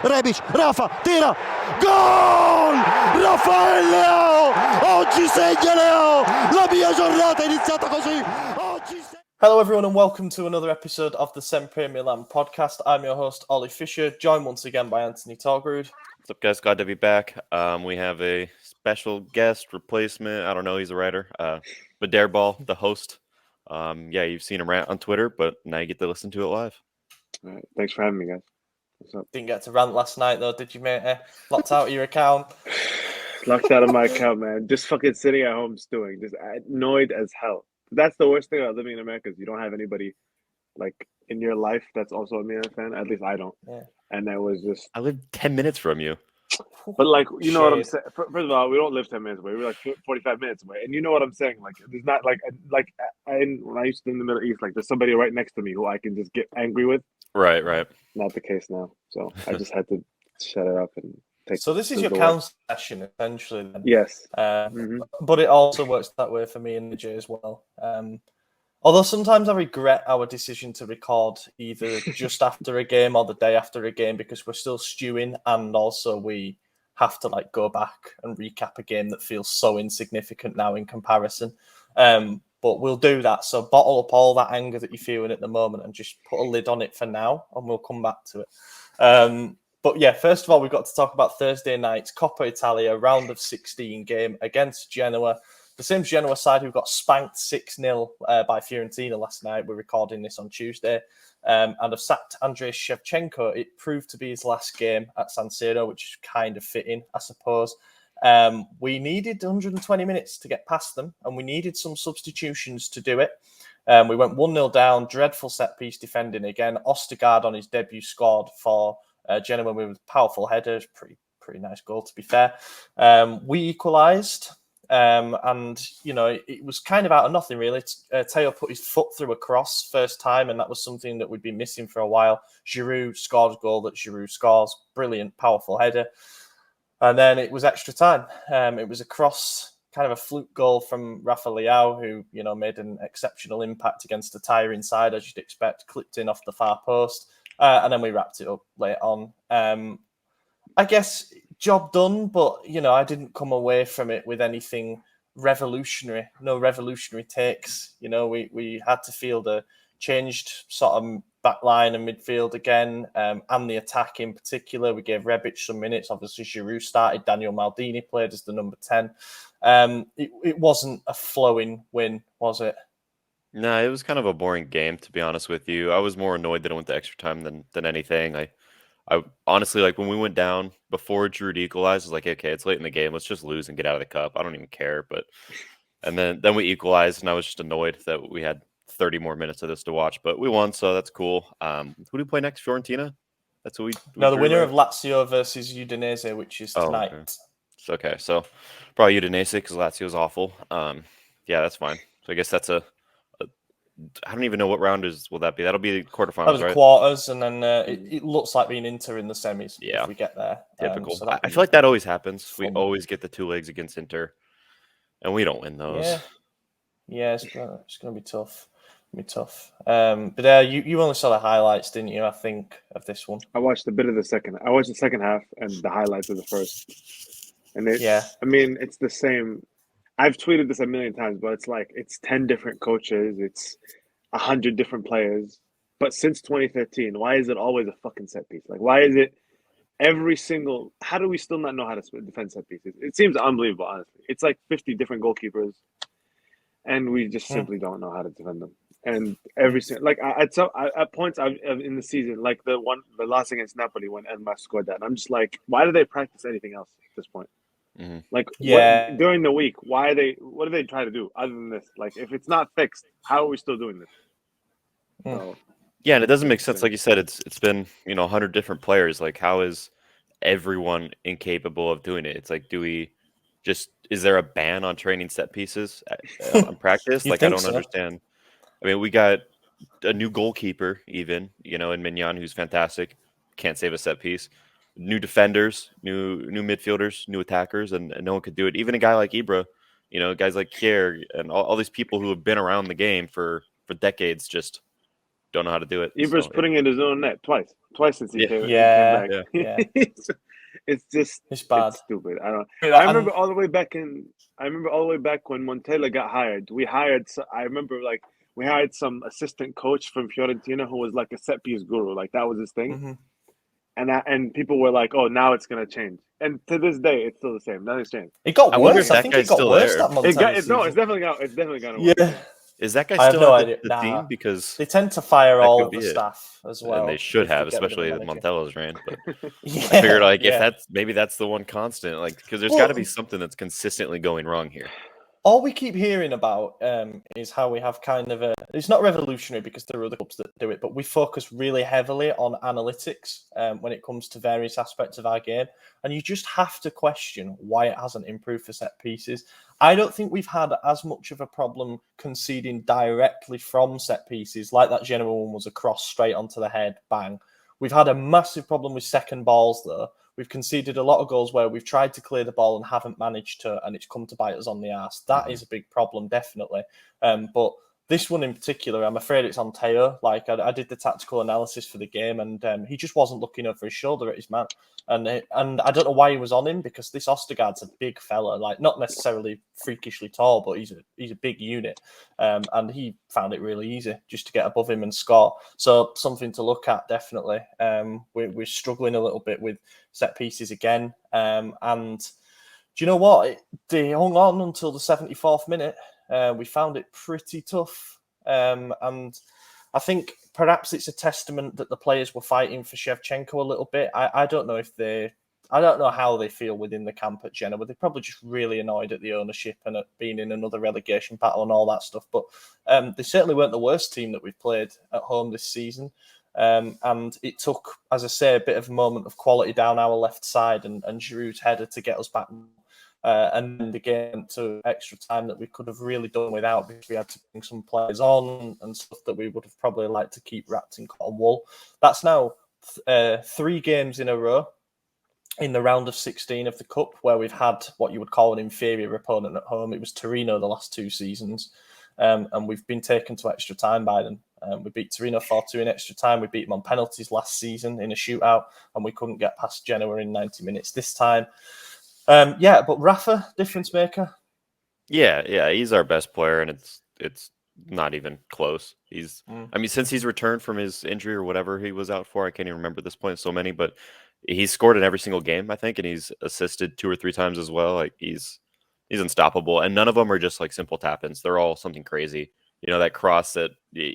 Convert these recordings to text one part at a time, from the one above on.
Rebic, Rafa, tira, gol! Rafael Leao! Oggi segna Leo! La mia giornata è iniziata così! Hello everyone and welcome to another episode of the SempreMilan podcast. I'm your host Ollie Fisher, joined once again by Anthony Torgrud. What's up, guys? Glad to be back. We have a special guest replacement. I don't know, he's a writer. BdairBall, the host. Yeah, you've seen him rant on Twitter, but now you get to listen to it live. All right, thanks for having me, guys. What's up? Didn't get to rant last night though, did you, mate? Locked out of your account. Locked out of my account, man. Just fucking sitting at home stewing. Just annoyed as hell. That's the worst thing about living in America is you don't have anybody like in your life that's also a Milan fan. At least I don't. Yeah. And that was just. I live 10 minutes from you. But like, you know what I'm saying? First of all, we don't live 10 minutes away. We're like 45 minutes away. And you know what I'm saying? Like, there's not like when I used to be in the Middle East, like there's somebody right next to me who I can just get angry with. Right. Not the case now. So I just had to shut it up and take. So this is your council session, essentially. Then. Yes. But it also works that way for me and the J as well. Although sometimes I regret our decision to record either just after a game or the day after a game because we're still stewing, and also we have to like go back and recap a game that feels so insignificant now in comparison. But we'll do that. So bottle up all that anger that you're feeling at the moment and just put a lid on it for now, and we'll come back to it. But yeah, first of all, we've got to talk about Thursday night's Coppa Italia round of 16 game against Genoa. The same Genoa side who got spanked 6-0 by Fiorentina last night. We're recording this on Tuesday. And have sacked Andrei Shevchenko. It proved to be his last game at San Siro, which is kind of fitting, I suppose. We needed 120 minutes to get past them, and we needed some substitutions to do it. We went 1-0 down, dreadful set-piece defending again. Ostergaard on his debut scored for Genoa with powerful headers. Pretty nice goal, to be fair. We equalised. And, you know, it was kind of out of nothing, really. Teo put his foot through a cross first time, and that was something that we'd been missing for a while. Giroud scored a goal that Giroud scores. Brilliant, powerful header. And then it was extra time. It was a cross, kind of a fluke goal from Rafa Leao, who, you know, made an exceptional impact against a tiring side, as you'd expect, clipped in off the far post. And then we wrapped it up late on. I guess job done, but, you know, I didn't come away from it with anything revolutionary, no revolutionary takes. You know, we had to field a changed sort of back line and midfield again, and the attack in particular. We gave Rebic some minutes. Obviously, Giroud started. Daniel Maldini played as the number 10. It wasn't a flowing win, was it? No, it was kind of a boring game, to be honest with you. I was more annoyed that it went to extra time than anything. I honestly, like, when we went down before Giroud equalized, I was like, okay, it's late in the game. Let's just lose and get out of the cup. I don't even care. And then we equalized, and I was just annoyed that we had 30 more minutes of this to watch. But we won, so that's cool. Who do we play next? Fiorentina? That's what we No, the winner of Lazio versus Udinese, which is tonight. Okay, so probably Udinese because Lazio's awful. Yeah, that's fine. So I guess that's I don't even know what round will that be. That'll be the quarterfinals, that was right? Quarters, and then it looks like being Inter in the semis if we get there. Typical. So I feel like that always happens. Fun. We always get the two legs against Inter, and we don't win those. Yeah, it's going to be tough. But you only saw the highlights, didn't you? I think of this one. I watched a bit of the second. I watched the second half and the highlights of the first. And I mean, it's the same. I've tweeted this a million times, but it's like it's 10 different coaches, it's 100 different players. But since 2013, why is it always a fucking set piece? Like, why is it every single? How do we still not know how to defend set pieces? It seems unbelievable, honestly. It's like 50 different goalkeepers, and we just simply don't know how to defend them. And every single, like at points in the season, like the loss against Napoli when Elmas scored that, and I'm just like, why do they practice anything else at this point? Mm-hmm. Like during the week, what do they try to do other than this? Like, if it's not fixed, how are we still doing this? So, yeah, and it doesn't make sense. Like you said, it's been 100 different players. Like, how is everyone incapable of doing it? It's like, is there a ban on training set pieces on practice? Like, I don't understand. I mean, we got a new goalkeeper, even in Milan, who's fantastic, can't save a set piece. New defenders, new midfielders, new attackers, and no one could do it. Even a guy like Ibra, guys like Kier and all these people who have been around the game for decades just don't know how to do it. Iber's putting in his own net twice since he came back. Yeah. It's bad. It's stupid. I remember all the way back when Montella got hired. We hired some assistant coach from Fiorentina who was like a set piece guru. Like that was his thing. And people were like, "Oh, now it's gonna change." And to this day, it's still the same. Nothing's changed. It got worse. I think it got worse. That Montella it's definitely gonna worse. Yeah. Is that guy still on the team? Because they tend to fire all the staff as well. And they should have, especially Montella's reign. But I figured if that's the one constant, like because there's got to be something that's consistently going wrong here. All we keep hearing about is how we have kind of it's not revolutionary because there are other clubs that do it, but we focus really heavily on analytics when it comes to various aspects of our game. And you just have to question why it hasn't improved for set pieces. I don't think we've had as much of a problem conceding directly from set pieces, like that Genoa one was a cross straight onto the head, bang. We've had a massive problem with second balls, though. We've conceded a lot of goals where we've tried to clear the ball and haven't managed to, and it's come to bite us on the arse. That is a big problem, definitely. But this one in particular, I'm afraid it's on Teo. Like, I did the tactical analysis for the game, and he just wasn't looking over his shoulder at his man. And I don't know why he was on him, because this Ostergaard's a big fella. Like, not necessarily freakishly tall, but he's a big unit. And he found it really easy just to get above him and score. So something to look at, definitely. We're struggling a little bit with set pieces again. And do you know what? They hung on until the 74th minute. We found it pretty tough. And I think perhaps it's a testament that the players were fighting for Shevchenko a little bit. I don't know I don't know how they feel within the camp at Genoa. They're probably just really annoyed at the ownership and at being in another relegation battle and all that stuff. But they certainly weren't the worst team that we've played at home this season. And it took, as I say, a bit of a moment of quality down our left side and Giroud's header to get us back. And then the game to extra time that we could have really done without, because we had to bring some players on and stuff that we would have probably liked to keep wrapped in cotton wool. That's now 3 games in a row in the round of 16 of the Cup where we've had what you would call an inferior opponent at home. It was Torino the last 2 seasons, and we've been taken to extra time by them. We beat Torino 4-2 in extra time. We beat them on penalties last season in a shootout, and we couldn't get past Genoa in 90 minutes this time. But Rafa, difference maker. Yeah, he's our best player, and it's not even close. I mean, since he's returned from his injury or whatever he was out for, I can't even remember at this point. So many, but he's scored in every single game, I think, and he's assisted 2 or 3 times as well. Like he's unstoppable, and none of them are just like simple tap-ins. They're all something crazy. You know, that cross that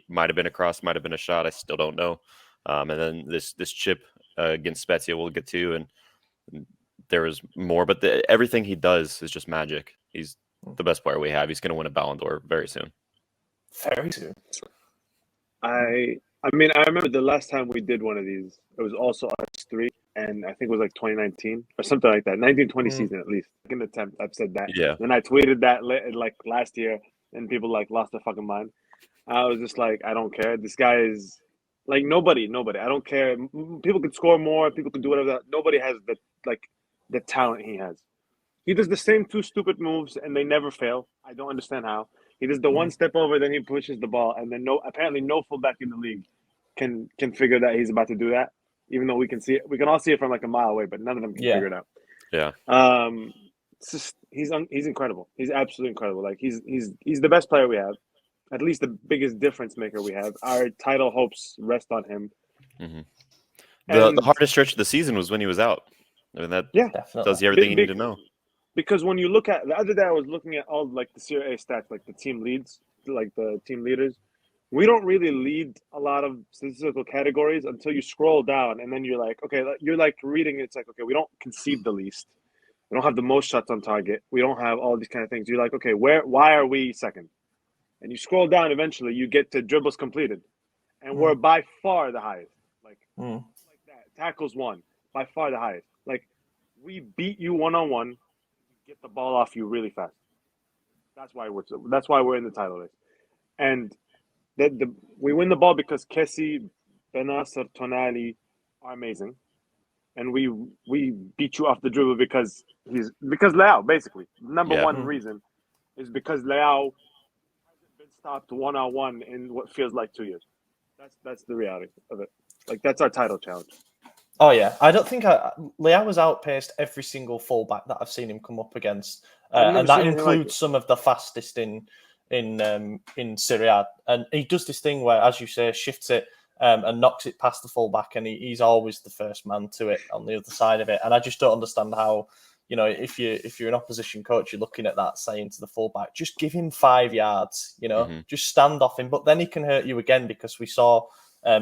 might have been a cross, might have been a shot. I still don't know. And then this chip against Spezia we'll get to, and there was more, but everything he does is just magic. He's the best player we have. He's going to win a Ballon d'Or very soon. Very soon. I mean, I remember the last time we did one of these, it was also us 3, and I think it was like 2019 or something like that. 1920 season, at least. Second attempt, I've said that. Yeah. Then I tweeted that like last year, and people like lost their fucking mind. I was just like, I don't care. This guy is like nobody. I don't care. People could score more. People could do whatever. Nobody has the talent he has. He does the same 2 stupid moves, and they never fail. I don't understand how. He does the one step over, then he pushes the ball, and then apparently no fullback in the league can figure that he's about to do that. Even though we can see it, we can all see it from like a mile away, but none of them can figure it out. Yeah. It's just he's incredible. He's absolutely incredible. Like he's the best player we have, at least the biggest difference maker we have. Our title hopes rest on him. Mm-hmm. The hardest stretch of the season was when he was out. I mean, that tells you everything you need to know. Because when you look at the other day, I was looking at all like the Serie A stats, like the team leads, like the team leaders. We don't really lead a lot of statistical categories until you scroll down, and then you're like, okay, you're like reading. It's like, okay, we don't concede the least. We don't have the most shots on target. We don't have all these kind of things. You're like, okay, why are we second? And you scroll down. Eventually, you get to dribbles completed, and we're by far the highest. Like that, tackles won, by far the highest. Like we beat you 1-on-1. Get the ball off you really fast. That's why we're in the title race, and we win the ball because Kessie, Benasser, Tonali are amazing, and we beat you off the dribble because Leao basically number one reason is because Leao hasn't been stopped 1-on-1 in what feels like 2 years. That's the reality of it. Like that's our title challenge. Oh yeah, I don't think Leao has outpaced every single fullback that I've seen him come up against, and that includes some of the fastest in Serie. And he does this thing where, as you say, shifts it and knocks it past the fullback, and he's always the first man to it on the other side of it. And I just don't understand how, if you're an opposition coach, you're looking at that saying to the fullback, just give him 5 yards, just stand off him. But then he can hurt you again, because we saw.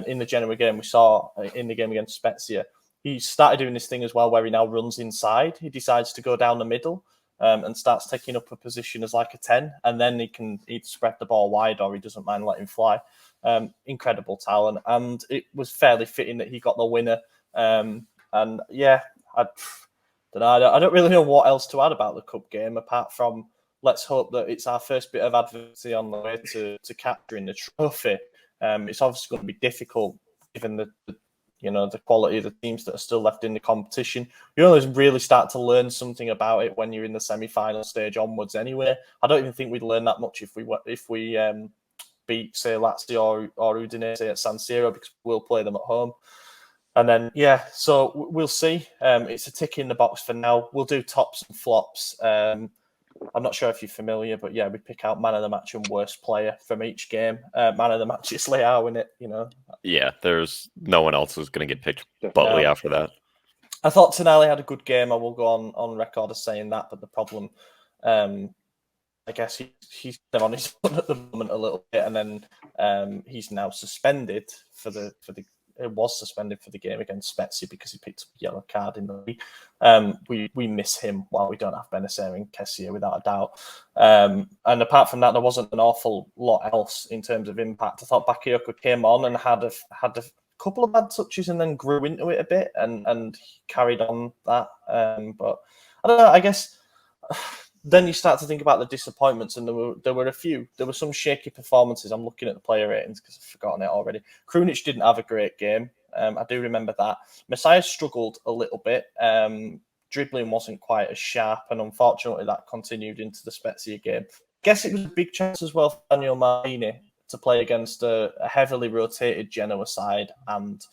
In the Genoa game, we saw in the game against Spezia, he started doing this thing as well where he now runs inside. He decides to go down the middle and starts taking up a position as like a 10, and then he can either spread the ball wide or he doesn't mind letting fly. Incredible talent, and it was fairly fitting that he got the winner. And yeah, I don't really know what else to add about the cup game apart from let's hope that it's our first bit of adversity on the way to capturing the trophy. It's obviously going to be difficult given the quality of the teams that are still left in the competition. You only really start to learn something about it when you're in the semi-final stage onwards. Anyway, I don't even think we'd learn that much if we beat, say, Lazio or Udinese at San Siro, because we'll play them at home. And then so we'll see. It's a tick in the box for now. We'll do tops and flops. I'm not sure if you're familiar, but we pick out man of the match and worst player from each game. Man of the match is Leao in it, Yeah, there's no one else who's going to get picked Butley after that. I thought Tonali had a good game. I will go on record as saying that, but the problem, I guess he's on his own at the moment a little bit, and then he's now suspended was suspended for the game against Spezia because he picked up a yellow card in the league. We miss him while we don't have Benacer and Kessie without a doubt. And apart from that, there wasn't an awful lot else in terms of impact. I thought Bakayoko came on and had a couple of bad touches and then grew into it a bit and carried on that. But I don't know, I guess then you start to think about the disappointments, and there were a few. There were some shaky performances. I'm looking at the player ratings because I've forgotten it already. Krunic didn't have a great game. I do remember that. Messiah struggled a little bit. Dribbling wasn't quite as sharp, and unfortunately that continued into the Spezia game. I guess it was a big chance as well for Daniel Martini to play against a heavily rotated Genoa side and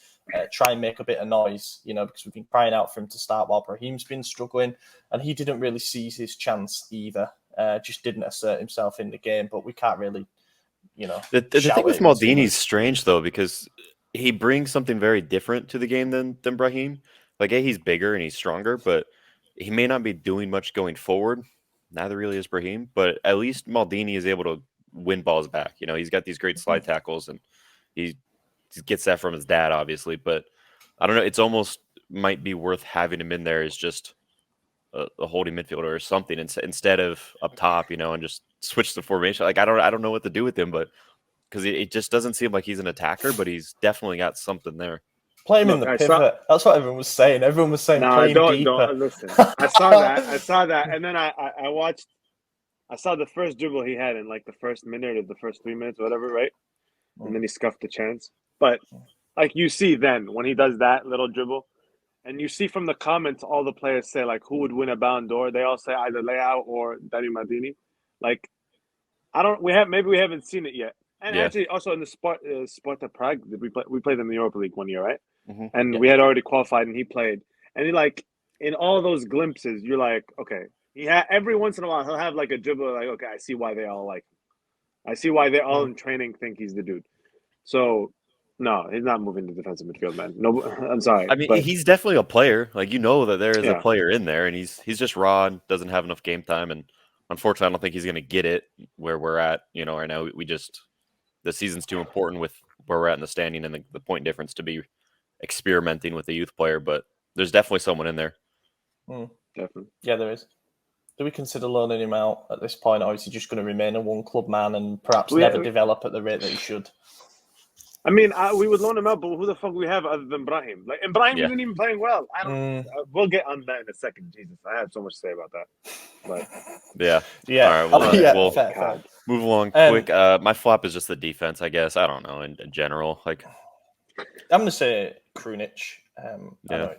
try and make a bit of noise, because we've been crying out for him to start while Brahim's been struggling, and he didn't really seize his chance either. Just didn't assert himself in the game, but we can't really, The thing with Maldini's strange, though, because he brings something very different to the game than Brahim. Like, he's bigger and he's stronger, but he may not be doing much going forward. Neither really is Brahim, but at least Maldini is able to win balls back. He's got these great slide tackles, and he gets that from his dad, obviously. But I don't know. It's almost might be worth having him in there as just a holding midfielder or something instead of up top, and just switch the formation. Like I don't know what to do with him, but because it just doesn't seem like he's an attacker, but he's definitely got something there. Play him in the pivot. That's what everyone was saying. Everyone was saying play him deeper. Don't listen. I saw that, and then I watched. I saw the first dribble he had in like the first minute or the first 3 minutes, whatever, right? And then he scuffed the chance. But like you see then when he does that little dribble, and you see from the comments all the players say like who would win a Ballon d'Or? They all say either Leao or Daniel Maldini. Like we haven't seen it yet. And actually also in the Sparta Prague, we played in the Europa League 1 year, right? Mm-hmm. And we had already qualified and he played. And he like in all those glimpses, you're like, okay. Every once in a while he'll have like a dribble like, okay, I see why they all like him. I see why they all in training think he's the dude. So no, he's not moving to defensive midfield, man. No, I'm sorry. I mean, he's definitely a player. Like that there is a player in there, and he's just raw and doesn't have enough game time. And unfortunately, I don't think he's going to get it where we're at. Right now, the season's too important with where we're at in the standing and the point difference to be experimenting with a youth player. But there's definitely someone in there. Definitely, yeah, there is. Do we consider loaning him out at this point, or is he just going to remain a one-club man and perhaps never develop at the rate that he should? I mean, we would loan him out, but who the fuck we have other than Brahim? Like, and Brahim isn't even playing well. I don't. We'll get on that in a second. Jesus, I have so much to say about that. But yeah. All right, we'll fair. Move along quick. My flop is just the defense, I guess. I don't know in general. Like, I'm going to say Krunic. I know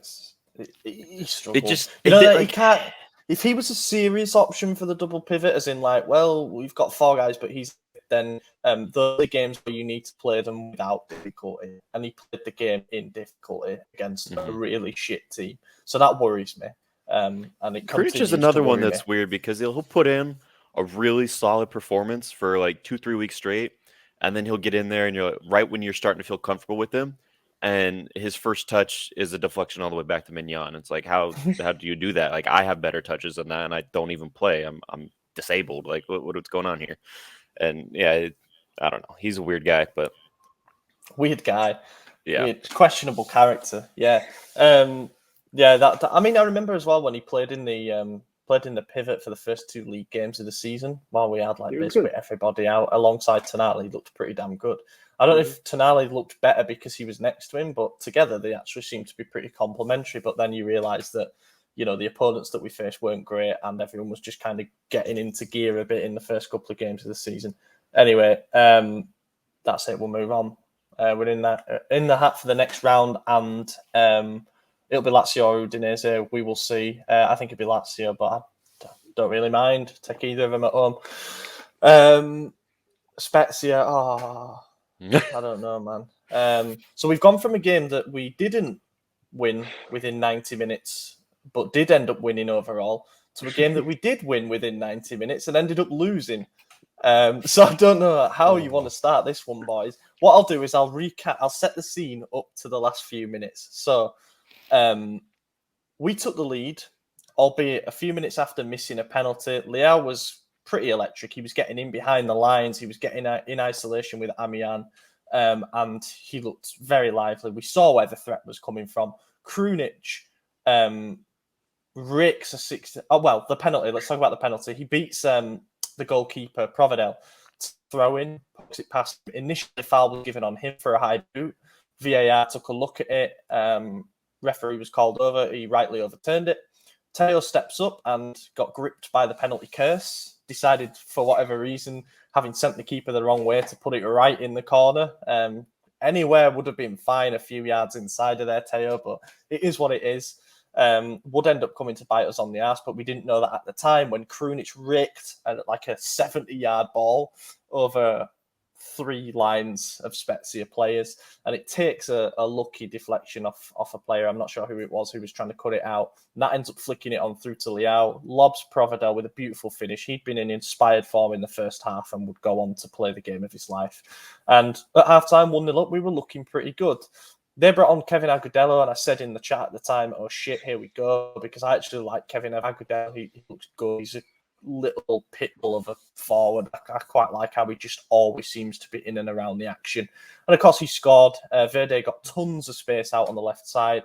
he struggles. He can't. If he was a serious option for the double pivot, as in like, well, we've got 4 guys, but he's then those are games where you need to play them without difficulty. And he played the game in difficulty against a really shit team. So that worries me. And it Krunic is another one that's weird because he'll put in a really solid performance for like 2-3 weeks straight, and then he'll get in there and you're right when you're starting to feel comfortable with him, and his first touch is a deflection all the way back to Mignon. It's like how do you do that? Like I have better touches than that, and I don't even play. I'm disabled. Like what's going on here? And yeah, I don't know. He's a weird guy, but weird guy. Yeah, weird, questionable character. Yeah. Yeah, that I mean, I remember as well when he played in the pivot for the first 2 league games of the season, while we had like basically everybody out alongside Tonali. He looked pretty damn good. I don't know if Tonali looked better because he was next to him, but together they actually seemed to be pretty complementary. But then you realise that, you know, the opponents that we faced weren't great, and everyone was just kind of getting into gear a bit in the first couple of games of the season. Anyway, that's it. We'll move on. We're in the hat for the next round, and it'll be Lazio or Udinese. We will see. I think it'll be Lazio, but I don't really mind. Take either of them at home. Spezia. I don't know, man. So we've gone from a game that we didn't win within 90 minutes, but did end up winning overall, to a game that we did win within 90 minutes and ended up losing. So I don't know how you want to start this one, boys. What I'll do is I'll recap. I'll set the scene up to the last few minutes. So we took the lead, albeit a few minutes after missing a penalty. Leao was pretty electric. He was getting in behind the lines. He was getting in isolation with Amian, and he looked very lively. We saw where the threat was coming from. Krunic rakes a 60. Oh, well, the penalty. Let's talk about the penalty. He beats the goalkeeper, Provedel, throw in, puts it past him. Initially, the foul was given on him for a high boot. VAR took a look at it. Referee was called over. He rightly overturned it. Teo steps up and got gripped by the penalty curse. Decided, for whatever reason, having sent the keeper the wrong way, to put it right in the corner. Anywhere would have been fine, a few yards inside of there, Teo, but it is what it is. Would end up coming to bite us on the arse, but we didn't know that at the time when Krunic raked like a 70-yard ball over 3 lines of Spezia players, and it takes a lucky deflection off a player. I'm not sure who it was who was trying to cut it out, and that ends up flicking it on through to Leao. Lobs Provedel with a beautiful finish. He'd been in inspired form in the first half and would go on to play the game of his life. And at halftime, 1-0 up, we were looking pretty good. They brought on Kevin Agudelo, and I said in the chat at the time, oh shit, here we go, because I actually like Kevin Agudelo. He looks good. He's a little pit bull of a forward. I quite like how he just always seems to be in and around the action. And of course, he scored. Verde got tons of space out on the left side.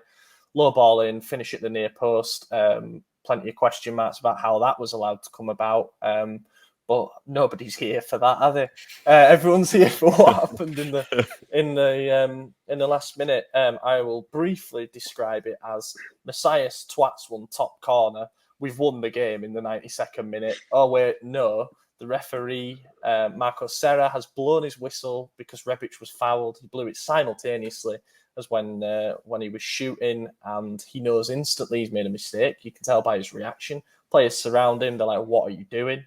Low ball in, finish at the near post. Plenty of question marks about how that was allowed to come about. But nobody's here for that, are they? Everyone's here for what happened in the last minute. I will briefly describe it as Messias twats one top corner. We've won the game in the 92nd minute. Oh wait, no. The referee, Marco Serra, has blown his whistle because Rebic was fouled. He blew it simultaneously as when he was shooting, and he knows instantly he's made a mistake. You can tell by his reaction. Players surround him. They're like, "What are you doing?"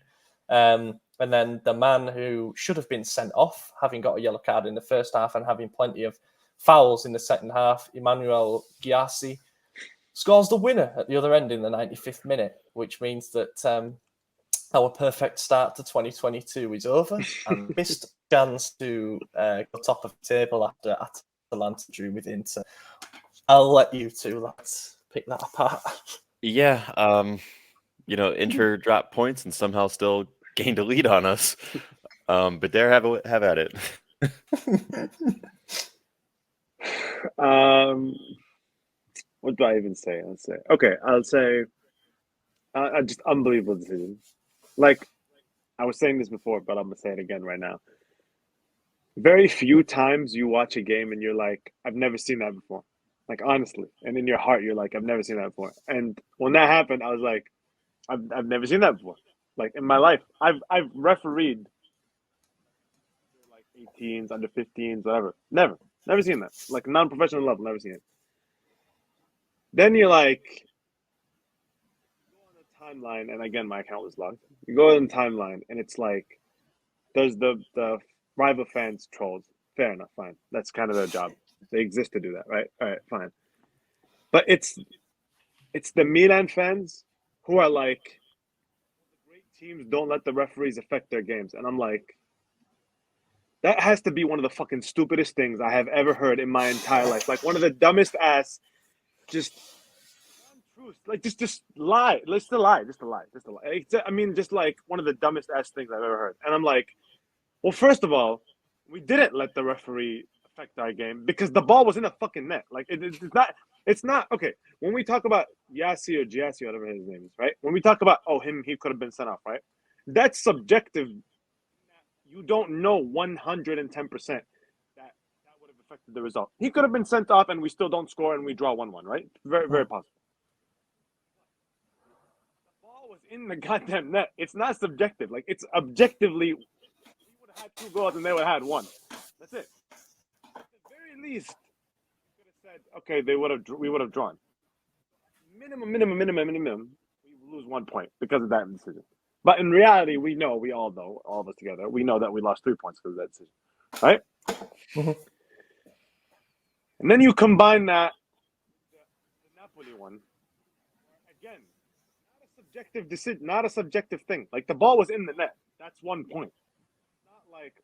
And then the man who should have been sent off, having got a yellow card in the first half and having plenty of fouls in the second half, Emmanuel Gyasi, scores the winner at the other end in the 95th minute, which means that our perfect start to 2022 is over and missed a chance to go top of the table after Atalanta drew with Inter. I'll let you two lads pick that apart. Yeah, Inter dropped points and somehow still gained a lead on us. But there, have at it. What do I even say? I'll say just unbelievable decision. Like, I was saying this before, but I'm gonna say it again right now. Very few times you watch a game and you're like, I've never seen that before. Like, honestly, and in your heart, you're like, I've never seen that before. And when that happened, I was like, I've never seen that before. Like, in my life, I've refereed like 18s, under 15s, whatever. Never seen that. Like, non-professional level, never seen it. Then you're like, go on the timeline, and again, my account was logged. You go on the timeline, and it's like There's the rival fans trolls. Fair enough, fine. That's kind of their job. They exist to do that, right? All right, fine. But it's the Milan fans who are like, great teams don't let the referees affect their games. And I'm like, that has to be one of the fucking stupidest things I have ever heard in my entire life. Like one of the dumbest ass, just untruths. Like just lie. Just a lie. I mean, just like one of the dumbest ass things I've ever heard. And I'm like, well, first of all, we didn't let the referee affect our game because the ball was in the fucking net. Like it's not okay. When we talk about Yassi or Giassi, whatever his name is, right? When we talk about he could have been sent off, right? That's subjective. You don't know 110% that would have affected the result. He could have been sent off and we still don't score and we draw 1-1, right? Very, very possible. The ball was in the goddamn net. It's not subjective. Like, it's objectively, we would have had 2 goals and they would have had 1. That's it. At the very least, we could have said, okay, we would have drawn. Minimum, we lose 1 point because of that decision. But in reality, we all know, all of us together, we know that we lost 3 points because of that decision, right? Mm-hmm. And then you combine that with the Napoli one. Again, not a subjective decision, not a subjective thing. Like, the ball was in the net. That's 1 point. Not like,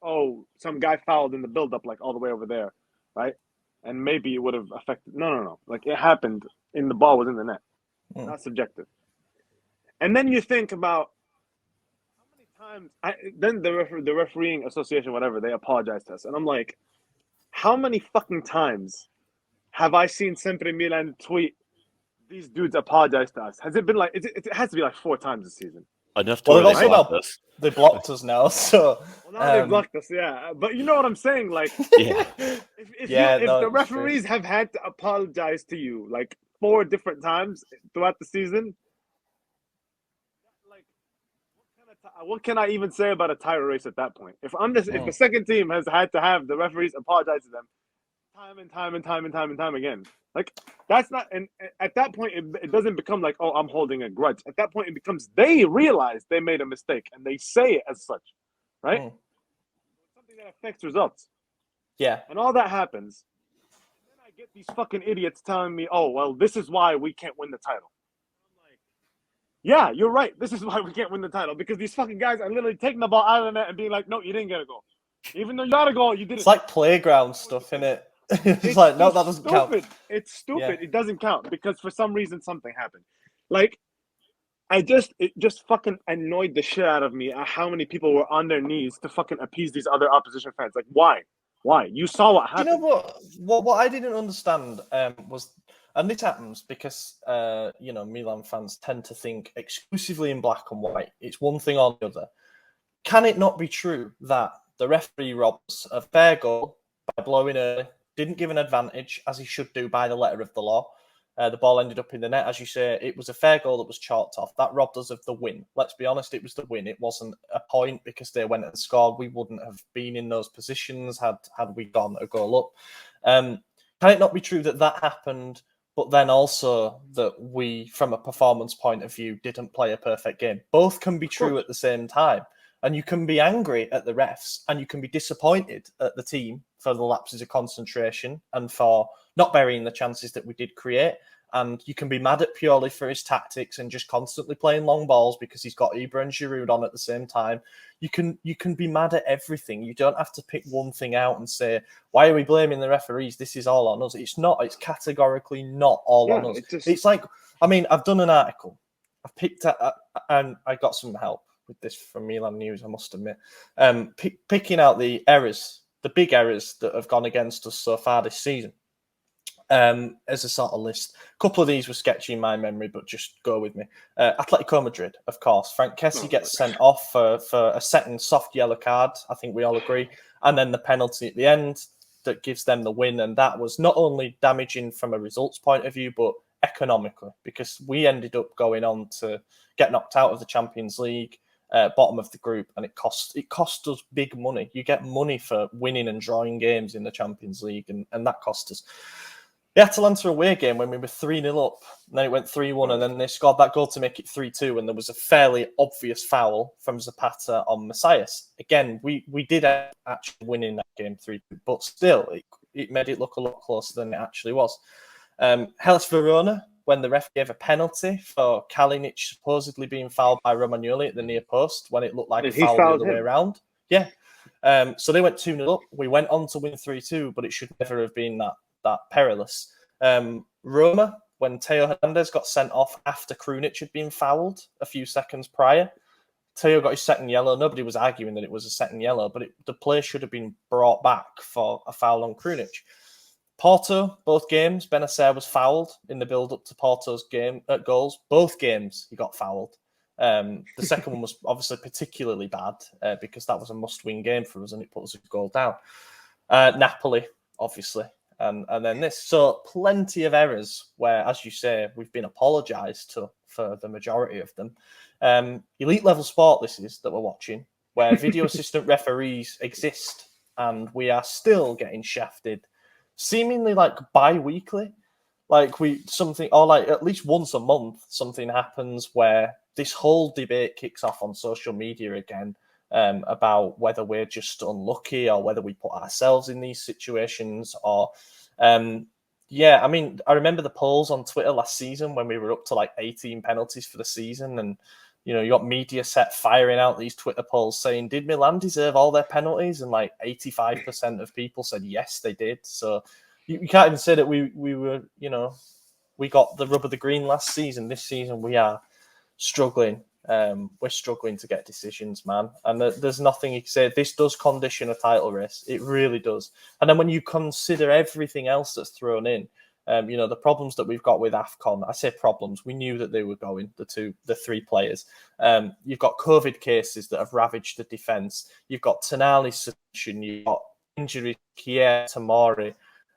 some guy fouled in the build-up, like, all the way over there, right? And maybe it would have affected. No. Like, it happened, the ball was in the net. Not subjective. And then you think about, times then the refereeing association, whatever, they apologize to us, and I'm like, how many fucking times have I seen SempreMilan tweet these dudes apologize to us? Has it been like it has to be like 4 times this season? Enough to where they blocked us. They blocked us now, so now they blocked us, yeah. But you know what I'm saying, like, yeah. if the referees have had to apologize to you like 4 different times throughout the season. What can I even say about a title race at that point? If the second team has had to have the referees apologize to them time and time again, like, that's not. And at that point, it doesn't become like, I'm holding a grudge. At that point, it becomes they realize they made a mistake and they say it as such, right? Something that affects results. Yeah. And all that happens, and then I get these fucking idiots telling me, this is why we can't win the title. Yeah, you're right. This is why we can't win the title, because these fucking guys are literally taking the ball out of the net and being like, no, you didn't get a goal. Even though you got a goal, you didn't. It's like playground stuff, isn't it? It's like, no, that doesn't count. It's stupid. Yeah. It doesn't count because for some reason something happened. Like, it just fucking annoyed the shit out of me at how many people were on their knees to fucking appease these other opposition fans. Like, why? You saw what happened. You know what I didn't understand was... And this happens because, Milan fans tend to think exclusively in black and white. It's one thing or the other. Can it not be true that the referee robs a fair goal by blowing early, didn't give an advantage, as he should do by the letter of the law? The ball ended up in the net. As you say, it was a fair goal that was chalked off. That robbed us of the win. Let's be honest, it was the win. It wasn't a point because they went and scored. We wouldn't have been in those positions had we gone a goal up. Can it not be true that happened, but then also that we, from a performance point of view, didn't play a perfect game? Both can be true at the same time. And you can be angry at the refs and you can be disappointed at the team for the lapses of concentration and for not burying the chances that we did create. And you can be mad at Pioli for his tactics and just constantly playing long balls because he's got Ibra and Giroud on at the same time. You can be mad at everything. You don't have to pick one thing out and say, why are we blaming the referees? This is all on us. It's not. It's categorically not all on us. It's like, I've done an article. I've picked up, and I got some help with this from Milan News, I must admit. Picking out the errors, the big errors that have gone against us so far this season. As a sort of list. A couple of these were sketchy in my memory, but just go with me. Atletico Madrid, of course. Frank Kessie gets sent off for a second soft yellow card, I think we all agree. And then the penalty at the end that gives them the win. And that was not only damaging from a results point of view, but economically, because we ended up going on to get knocked out of the Champions League, bottom of the group, and it cost us big money. You get money for winning and drawing games in the Champions League, and that cost us. the Atalanta away game when we were 3-0 up, and then it went 3-1, and then they scored that goal to make it 3-2, and there was a fairly obvious foul from Zapata on Messias. Again, we did actually win in that game 3-2, but still, it made it look a lot closer than it actually was. Hellas Verona, when the ref gave a penalty for Kalinic supposedly being fouled by Romagnoli at the near post, when it looked like a foul the other way around. Yeah. So they went 2-0 up. We went on to win 3-2, but it should never have been that perilous. Roma, when Teo Hernandez got sent off after Krunic had been fouled a few seconds prior, Teo got his second yellow. Nobody was arguing that it was a second yellow, but the play should have been brought back for a foul on Krunic. Porto, both games, Benacer was fouled in the build-up to Porto's goals. Both games, he got fouled. The second one was obviously particularly bad because that was a must-win game for us and it put us a goal down. Napoli, obviously. And then this. So plenty of errors where, as you say, we've been apologised to for the majority of them. Elite level sport this is that we're watching, where video assistant referees exist and we are still getting shafted seemingly like bi-weekly. Like something, or like at least once a month, something happens where this whole debate kicks off on social media again about whether we're just unlucky or whether we put ourselves in these situations or yeah, I mean, I remember the polls on Twitter last season when we were up to like 18 penalties for the season, and you know, you got Mediaset firing out these Twitter polls saying, did Milan deserve all their penalties? And like 85% of people said yes, they did. So you can't even say that we were, you know, we got the rub of the green last season. This season we are struggling. We're struggling to get decisions, man. And there's nothing you can say. This does condition a title race. It really does. And then when you consider everything else that's thrown in, you know, the problems that we've got with AFCON, I say problems, we knew that they were going, the three players. You've got COVID cases that have ravaged the defence. You've got Tonali's suspension. You've got injuries, Kier, Tamori,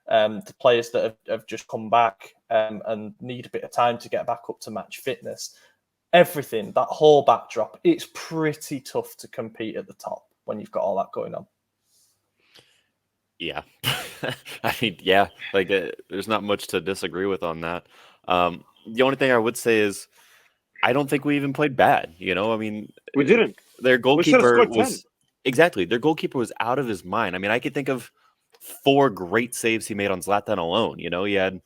the players that have just come back and need a bit of time to get back up to match fitness. Everything, that whole backdrop, it's pretty tough to compete at the top when you've got all that going on. Yeah. I mean, yeah, like there's not much to disagree with on that. The only thing I would say is I don't think we even played bad. You know, I mean, we didn't. Their goalkeeper was exactly their goalkeeper was out of his mind. I mean, I could think of 4 great saves he made on Zlatan alone. You know, he had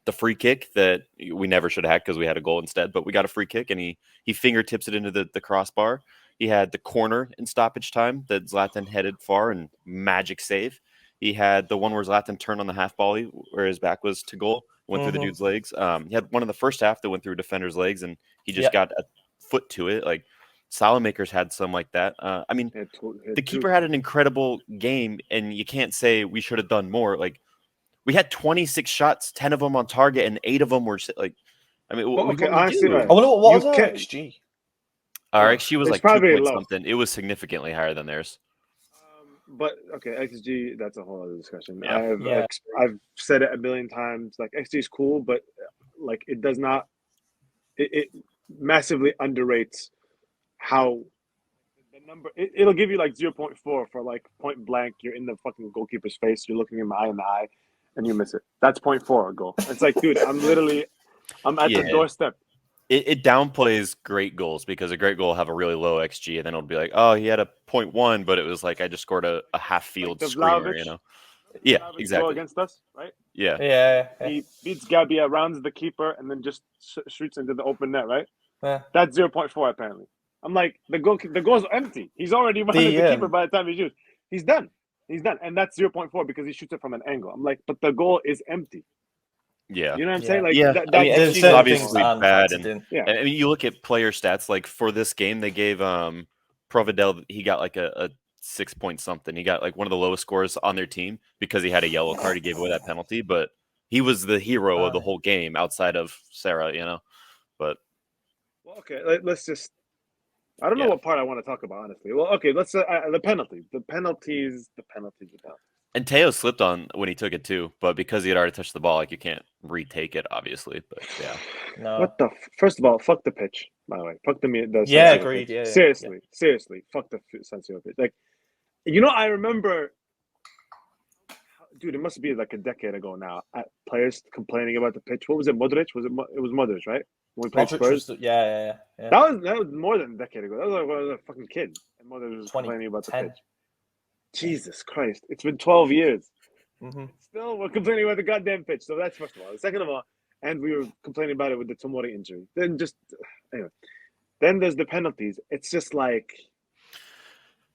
the free kick that we never should have had because we had a goal instead, but we got a free kick and he fingertips it into the crossbar. He had the corner in stoppage time that Zlatan headed far and magic save. He had the one where Zlatan turned on the half volley where his back was to goal, went through the dude's legs. He had one in the first half that went through a defender's legs and he just got a foot to it. Like Salamakers had some like that. I mean, the keeper had an incredible game and you can't say we should have done more. Like we had 26 shots, 10 of them on target and 8 of them were like, I mean, honestly, what was our XG? Our XG was like 2 point something. It was significantly higher than theirs. But okay, XG, that's a whole other discussion. Yeah. I've said it a million times. Like XG is cool, but like it does not. It massively underrates how the number. It'll give you like 0.4 for like point blank. You're in the fucking goalkeeper's face. You're looking him eye in the eye, and you miss it. That's 0.4 a goal. It's like, dude, I'm at the doorstep. It downplays great goals because a great goal will have a really low XG, and then it'll be like, oh, he had a 0.1, but it was like I just scored a half field like screamer, you know? Yeah, exactly. Against us, right? Yeah. He beats Gabbia, rounds the keeper, and then just shoots into the open net, right? That's 0.4 apparently. I'm like, the goal's empty. He's already running the keeper by the time he shoots. He's done, and that's 0.4 because he shoots it from an angle. I'm like, but the goal is empty. Yeah, you know what I'm saying? Like, that's obviously bad. And I mean, you look at player stats. Like for this game, they gave Providel. He got like a 6 point something. He got like one of the lowest scores on their team because he had a yellow card. He gave away that penalty, but he was the hero of the whole game outside of Serra. You know, but well, okay. Let's just. I don't know what part I want to talk about, honestly. Well, okay. Let's the penalties. The penalties. And Teo slipped on when he took it too, but because he had already touched the ball, like you can't retake it, obviously. But yeah, no. What the? First of all, fuck the pitch. By the way, fuck the agreed. Pitch. Seriously, fuck the San Siro pitch. Like, you know, I remember dude, it must be like a decade ago now. Players complaining about the pitch. What was it? Modric? It was Modric, right? When we played Spurs. Yeah. That was more than a decade ago. That was like when I was a fucking kid, and Modric was complaining about the pitch. Jesus Christ! It's been 12 years. Still, we're complaining about the goddamn pitch. So that's first of all. Second of all, and we were complaining about it with the Tomori injury. Then anyway. Then there's the penalties. It's just like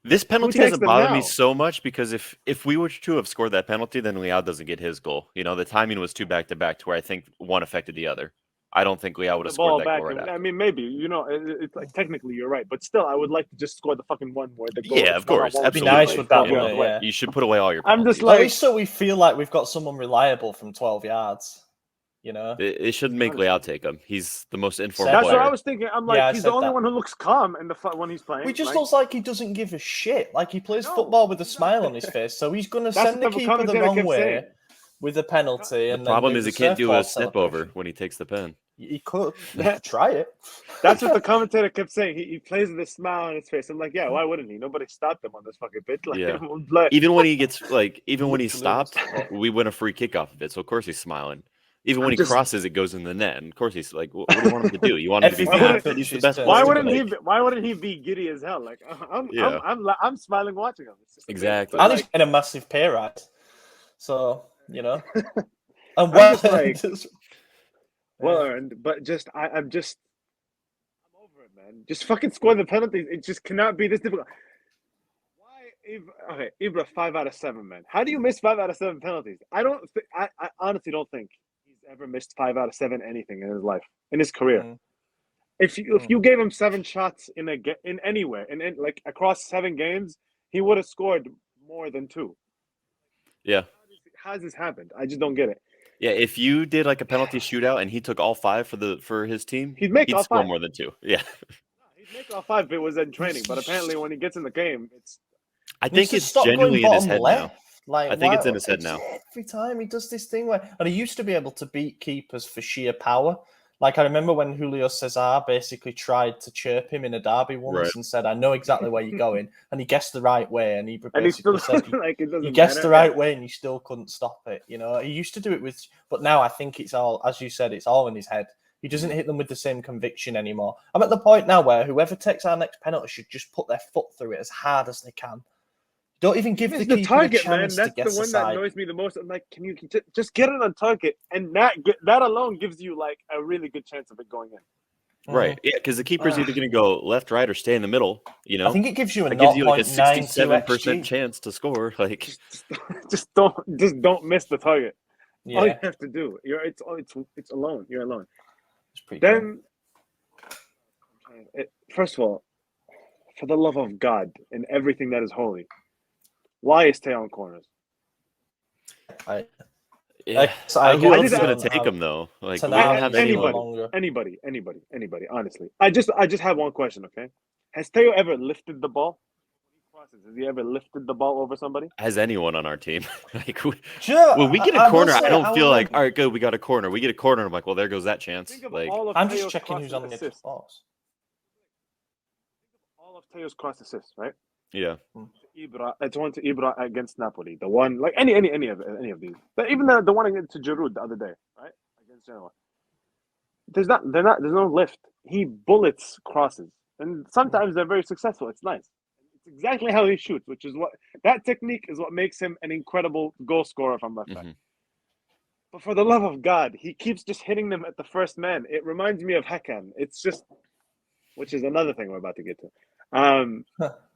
this penalty doesn't bother me so much because if we were to have scored that penalty, then Leao doesn't get his goal. You know, the timing was 2 back-to-back to where I think one affected the other. I don't think Leao would have scored that goal right after. I mean, maybe, you know, it's like technically you're right, but still, I would like to just score the fucking one where the goal. Yeah, of course, that'd be nice with that one. Yeah. You should put away all your penalties. I'm just like, at least so we feel like we've got someone reliable from 12 yards. You know, it shouldn't make Leao take him. He's the most informed player. That's what I was thinking. I'm like, he's the only one who looks calm in when he's playing. He just looks like he doesn't give a shit. Like he plays football with a smile on his face, so he's going to send the keeper the wrong way with a penalty. The problem is he can't do a step over when he takes the pen. He could try it. That's what the commentator kept saying. He plays with a smile on his face. I'm like, yeah, why wouldn't he? Nobody stopped him on this fucking pitch. Like, even when he stopped, we win a free kick off of it. So of course he's smiling. Even when he crosses, it goes in the net. And of course, he's like, "What do you want him to do? You want him to be happy? He's the best." Why wouldn't he be giddy as hell? Like I'm smiling watching him. Exactly. And he's in a massive pay rise, so you know. And well earned, but I'm over it, man. Just fucking score the penalties. It just cannot be this difficult. Why? Ibra 5 out of 7, man. How do you miss 5 out of 7 penalties? I honestly don't think he's ever missed 5 out of 7 anything in his life, in his career. If you gave him 7 shots in anywhere, like across 7 games, he would have scored more than 2. Yeah. How has this happened? I just don't get it. Yeah, if you did like a penalty shootout and he took all 5 for his team, he'd score 5. more than 2. Yeah. He'd make all 5 if it was in training, but apparently when he gets in the game, I think it's genuinely in his head now. Like, I think it's in his head now. Every time he does this thing and he used to be able to beat keepers for sheer power. Like I remember when Julio Cesar basically tried to chirp him in a derby once and said, "I know exactly where you're going," and he guessed the right way, and he basically said, "You guessed the right way, and you still couldn't stop it." You know, he used to do it but now I think it's all, as you said, it's all in his head. He doesn't hit them with the same conviction anymore. I'm at the point now where whoever takes our next penalty should just put their foot through it as hard as they can. Don't even give the keeper target, a chance man. to get That's the one aside. that annoys me the most. I'm like, can you just get it on target? And that alone gives you like a really good chance of it going in. Right. Yeah, because the keeper's either going to go left, right, or stay in the middle. You know, I think it gives you a 67% chance to score. Like, just don't miss the target. Yeah. All you have to do, it's alone. You're alone. It's pretty then, first of all, for the love of God and everything that is holy, why is Teo on corners? I was going to take him though. Like, we don't have anybody. Honestly, I just have one question. Okay, has Teo ever lifted the ball? Has he ever lifted the ball over somebody? Has anyone on our team? Like, when we get a corner, I don't feel like, all right, good, we got a corner. We get a corner, I'm like, well, there goes that chance. Like, I'm just checking who's on the assists. All of Teo's cross assists, right? Yeah. It's one to Ibra against Napoli. The one, like any of these. But even the one against Giroud the other day, right? Against Genoa. There's no lift. He bullets crosses. And sometimes they're very successful. It's nice. It's exactly how he shoots, which is that technique is what makes him an incredible goal scorer from left back. But for the love of God, he keeps just hitting them at the first man. It reminds me of Hakan. It's just, which is another thing we're about to get to.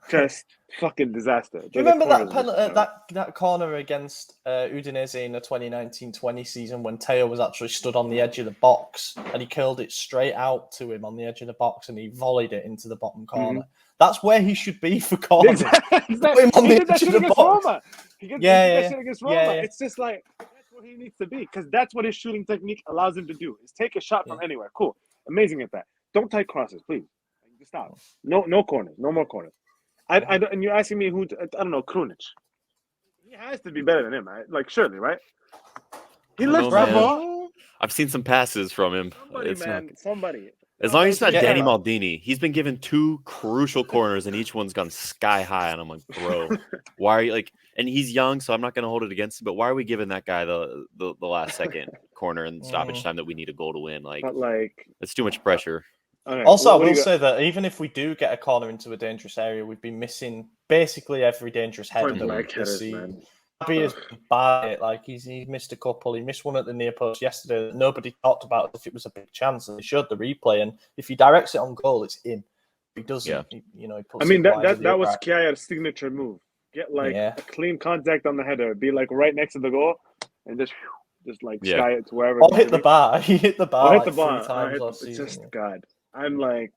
Just fucking disaster. Do you remember that corner against Udinese in the 2019-20 season when Teo was actually stood on the edge of the box and he curled it straight out to him on the edge of the box and he volleyed it into the bottom corner? That's where he should be for corners. Exactly. On the edge of the box. He gets that shit against Roma. It's just like, that's where he needs to be because that's what his shooting technique allows him to do, is take a shot from anywhere. Cool. Amazing at that. Don't take crosses, please. Just stop. No corners. No more corners. And you're asking me who? I don't know, Krunic. He has to be better than him, right? Like, surely, right? He lifts the ball. I've seen some passes from him. Somebody. As long as it's not Yeah. Danny Maldini, he's been given 2 crucial corners and each one's gone sky high. And I'm like, bro, why are you like? And he's young, so I'm not going to hold it against him. But why are we giving that guy the last second corner and stoppage time that we need a goal to win? But like, it's too much pressure. Okay, also, I will say that even if we do get a corner into a dangerous area, we've been missing basically every dangerous header this season. He has bad. Like he's missed a couple. He missed one at the near post yesterday that nobody talked about as if it was a big chance. And they showed the replay, and if he directs it on goal, it's in. If he doesn't, he puts. I mean, that was Kia's signature move. Get a clean contact on the header, be like right next to the goal, and just like sky it to wherever. Or hit the bar. He hit the bar. Hit the bar 3 times last it's season. just God. I'm like,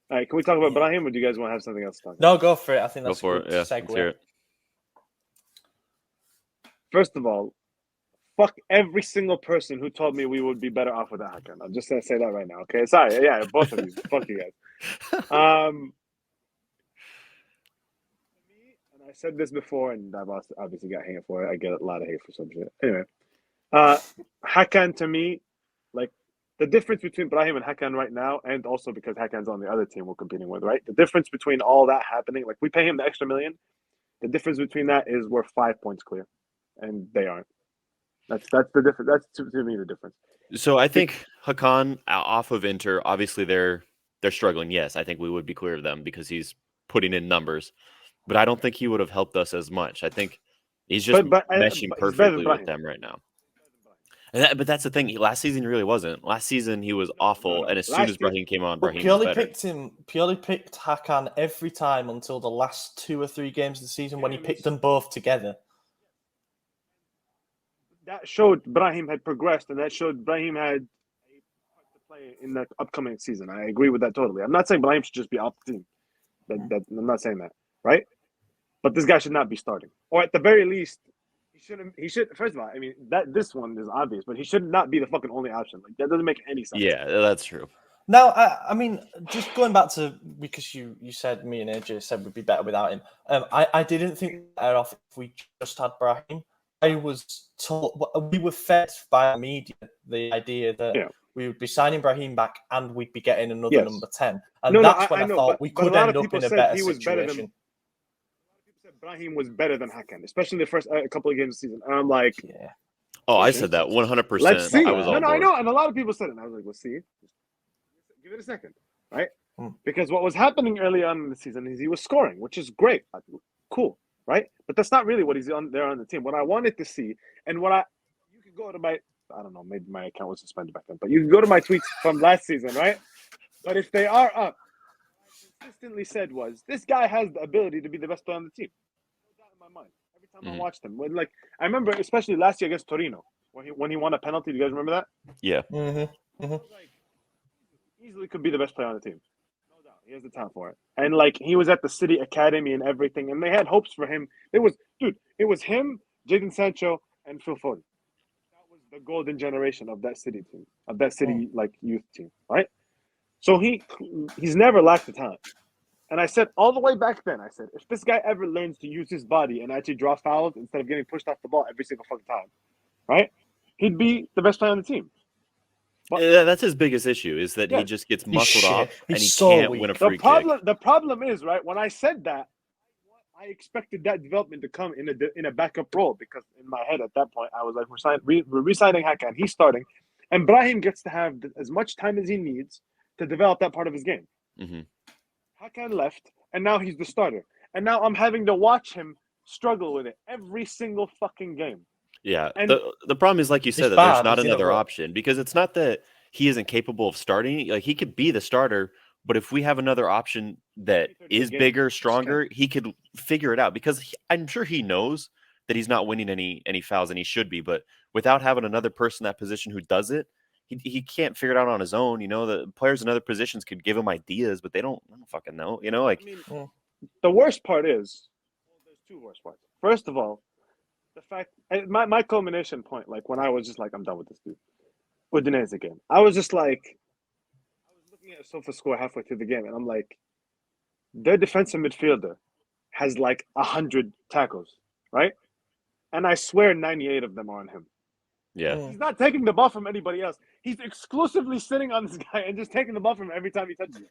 all right. Can we talk about Brahim, or do you guys want to have something else to talk about? No, go for it. I think that's a good segue. First of all, fuck every single person who told me we would be better off without Hakan. I'm just gonna say that right now. Okay, sorry. Yeah, both of you. Fuck you guys. And I said this before, and I've obviously got hate for it. I get a lot of hate for some shit. Anyway, Hakan to me, like the difference between Brahim and Hakan right now, and also because Hakan's on the other team we're competing with, right? The difference between all that happening, like we pay him the extra $1 million. The difference between that is we're 5 points clear, and they aren't. That's the difference. That's to me the difference. So I think Hakan off of Inter, obviously they're struggling. Yes, I think we would be clear of them because he's putting in numbers, but I don't think he would have helped us as much. I think he's just meshing perfectly with them right now. But that's the thing. Last season he really wasn't. Last season he was awful, and as soon as Brahim came on, Brahim was better. Purely picked Hakan every time until the last 2 or 3 games of the season when he picked them both together. That showed Brahim had progressed, and that showed Brahim had a part to play in the upcoming season. I agree with that totally. I'm not saying Brahim should just be off the team. I'm not saying that, right? But this guy should not be starting, or at the very least, he should. First of all, I mean this one is obvious, but he should not be the fucking only option. Like that doesn't make any sense. Yeah, that's true. Now, I mean, just going back to because you said me and AJ said we'd be better without him. I didn't think better off if we just had Brahim. I was told we were fed by the media the idea that we would be signing Brahim back and we'd be getting another number 10, and that's when I thought we could end up in a better situation. Brahim was better than Hakan, especially the first couple of games of the season. And I'm like, oh, I said that 100%. Let's see. I was I know, and a lot of people said it. And I was like, let's see. Give it a second, right? Because what was happening early on in the season is he was scoring, which is great, cool, right? But that's not really what he's on there on the team. What I wanted to see, and you could go to I don't know, maybe my account was suspended back then, but you can go to my tweets from last season, right? But if they are up, what I consistently said was, this guy has the ability to be the best player on the team. My mind every time I watched him. I remember, especially last year against Torino, when he won a penalty. Do you guys remember that? Yeah. Easily could be the best player on the team. No doubt, he has the talent for it. And he was at the City Academy and everything, and they had hopes for him. It was him, Jadon Sancho, and Phil Foden. That was the golden generation of that City team, of that City youth team, right? So he's never lacked the talent. And I said all the way back then, I said, if this guy ever learns to use his body and actually draw fouls instead of getting pushed off the ball every single fucking time, right? He'd be the best player on the team. But that's his biggest issue, is that he just gets muscled off and he can't win a free kick. The problem is, right, when I said that, I expected that development to come in a backup role, because in my head at that point, I was like, we're re-signing Hakan, he's starting, and Brahim gets to have as much time as he needs to develop that part of his game. Hakan left, and now he's the starter. And now I'm having to watch him struggle with it every single fucking game. Yeah, and the problem is, like you said, that there's not another option, because it's not that he isn't capable of starting. Like, he could be the starter, but if we have another option that is bigger, stronger, he could figure it out, because I'm sure he knows that he's not winning any fouls, and he should be. But without having another person in that position who does it, he can't figure it out on his own. You know, the players in other positions could give him ideas, but they don't fucking know. You know, the worst part is, there's two worst parts. First of all, the fact, my culmination point, when I was just like, I'm done with this dude, Udinese game. I was just like, I was looking at Sofa score halfway through the game, and I'm like, their defensive midfielder has 100 tackles, right? And I swear 98 of them are on him. Yeah. He's not taking the ball from anybody else. He's exclusively sitting on this guy and just taking the ball from him every time he touches it.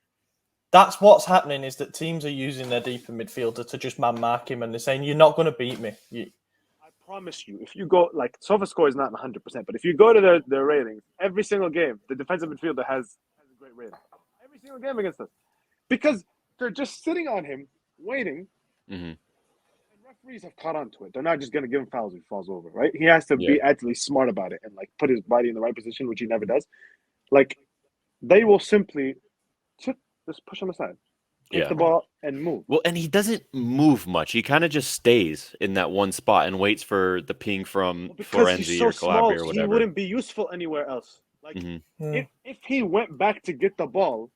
That's what's happening, is that teams are using their deeper midfielder to just man mark him, and they're saying, you're not going to beat me. I promise you, if you go, like, SofaScore is not 100%, but if you go to their ratings, every single game, the defensive midfielder has a great rating. Every single game against us. Because they're just sitting on him, waiting, and referees have caught on to it. They're not just going to give him fouls if he falls over, right? He has to be actually smart about it and, like, put his body in the right position, which he never does. Like, they will simply just push him aside. Take the ball and move. Well, and he doesn't move much. He kind of just stays in that one spot and waits for the ping from Florenzi or Calabria or whatever. He wouldn't be useful anywhere else. Like, if he went back to get the ball,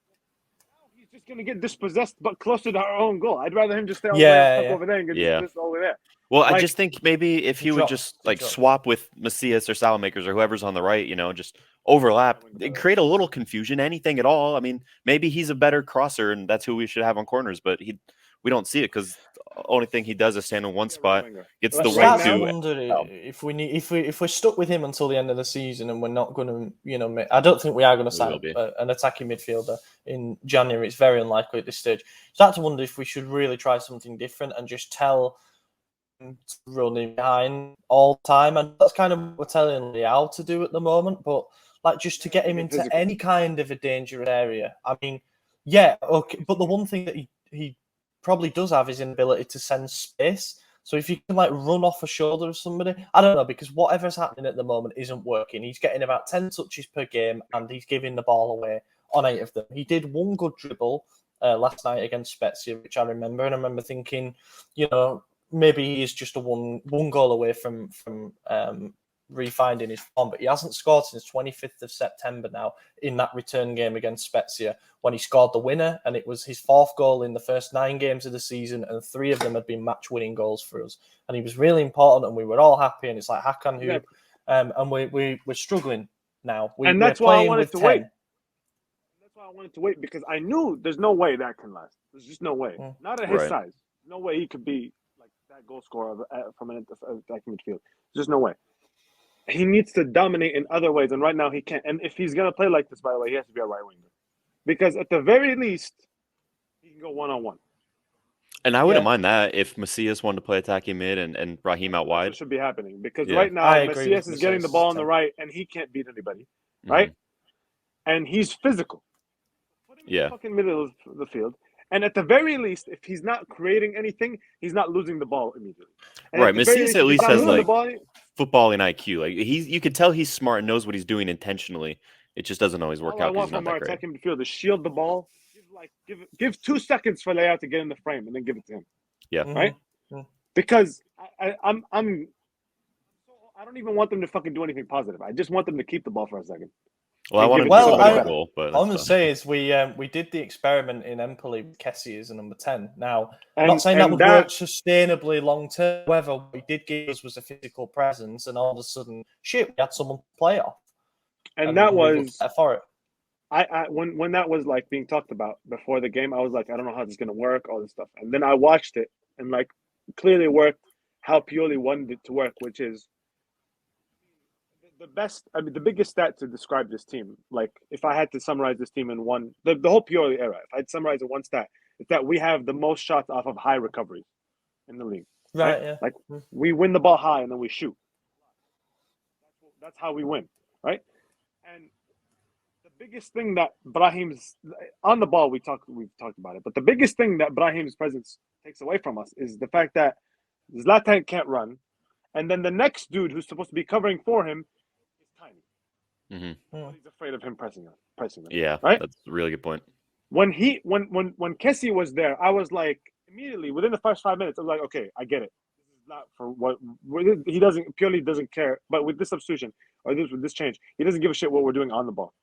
he's just going to get dispossessed, but closer to our own goal. I'd rather him just stay over there and get dispossessed over there. Well, I just think maybe if he would just swap with Macias or Salamakers or whoever's on the right, just overlap, create a little confusion, anything at all. I mean, maybe he's a better crosser and that's who we should have on corners, but we don't see it because the only thing he does is stand in one spot, gets the way to. I wonder if we're stuck with him until the end of the season and we're not going to, I don't think we are going to sign an attacking midfielder in January. It's very unlikely at this stage. Start to wonder if we should really try something different and just tell running behind all the time, and that's kind of what we're telling Real to do at the moment, but like just to get him into any kind of a dangerous area. I mean, okay, but the one thing that he probably does have is an ability to sense space. So if you can like run off a shoulder of somebody, I don't know, because whatever's happening at the moment isn't working. He's getting about 10 touches per game and he's giving the ball away on 8 of them. He did one good dribble last night against Spezia, which I remember, and I remember thinking, maybe he is just a one goal away from refinding his form, but he hasn't scored since 25th of September now in that return game against Spezia when he scored the winner, and it was his 4th goal in the first 9 games of the season, and 3 of them had been match-winning goals for us. And he was really important, and we were all happy, and it's like, Hakan, who... and we're struggling now. And that's why I wanted to wait. That's why I wanted to wait, because I knew there's no way that can last. There's just no way. Not at his size. No way he could be that goal scorer from an attacking midfield. There's no way. He needs to dominate in other ways, and right now he can't. And if he's going to play like this, by the way, he has to be a right winger. Because at the very least, he can go one-on-one. And I wouldn't mind that if Macias wanted to play attacking mid and Brahim out wide. It should be happening. Because right now, Macias is getting the ball on the right, and he can't beat anybody. Right? And he's physical. Put him in the fucking middle of the field. And at the very least, if he's not creating anything, he's not losing the ball immediately. And right, Macias at least has like footballing IQ. Like you could tell he's smart and knows what he's doing intentionally. It just doesn't always work out. I want from our attacking midfielder, shield the ball, give 2 seconds for Leao to get in the frame, and then give it to him. Yeah, right. Because I don't even want them to fucking do anything positive. I just want them to keep the ball for a second. Well, I want to goal, but all I'm going to say is we did the experiment in Empoli with Kessie as a number 10. Now, I'm not saying that would work sustainably long term. However, what he did give us was a physical presence, and all of a sudden, we had someone to play off. And that was for it. When that was like being talked about before the game, I was like, I don't know how this is going to work, all this stuff. And then I watched it, and like clearly worked how Pioli wanted it to work, which is the biggest stat to describe this team, like if I had to summarize this team in one, the whole Pioli era, if I'd summarize it one stat, it's that we have the most shots off of high recoveries in the league. Right? Yeah. Like we win the ball high and then we shoot. That's how we win, right? And the biggest thing that Brahim's on the ball, we've talked about it, but the biggest thing that Brahim's presence takes away from us is the fact that Zlatan can't run, and then the next dude who's supposed to be covering for him is tiny. He's afraid of him pressing him. Yeah, right. That's a really good point. When Kessie was there, I was like immediately within the first 5 minutes, I was like, okay, I get it. This is not for what he doesn't purely doesn't care. But with this substitution or with this change, he doesn't give a shit what we're doing on the ball.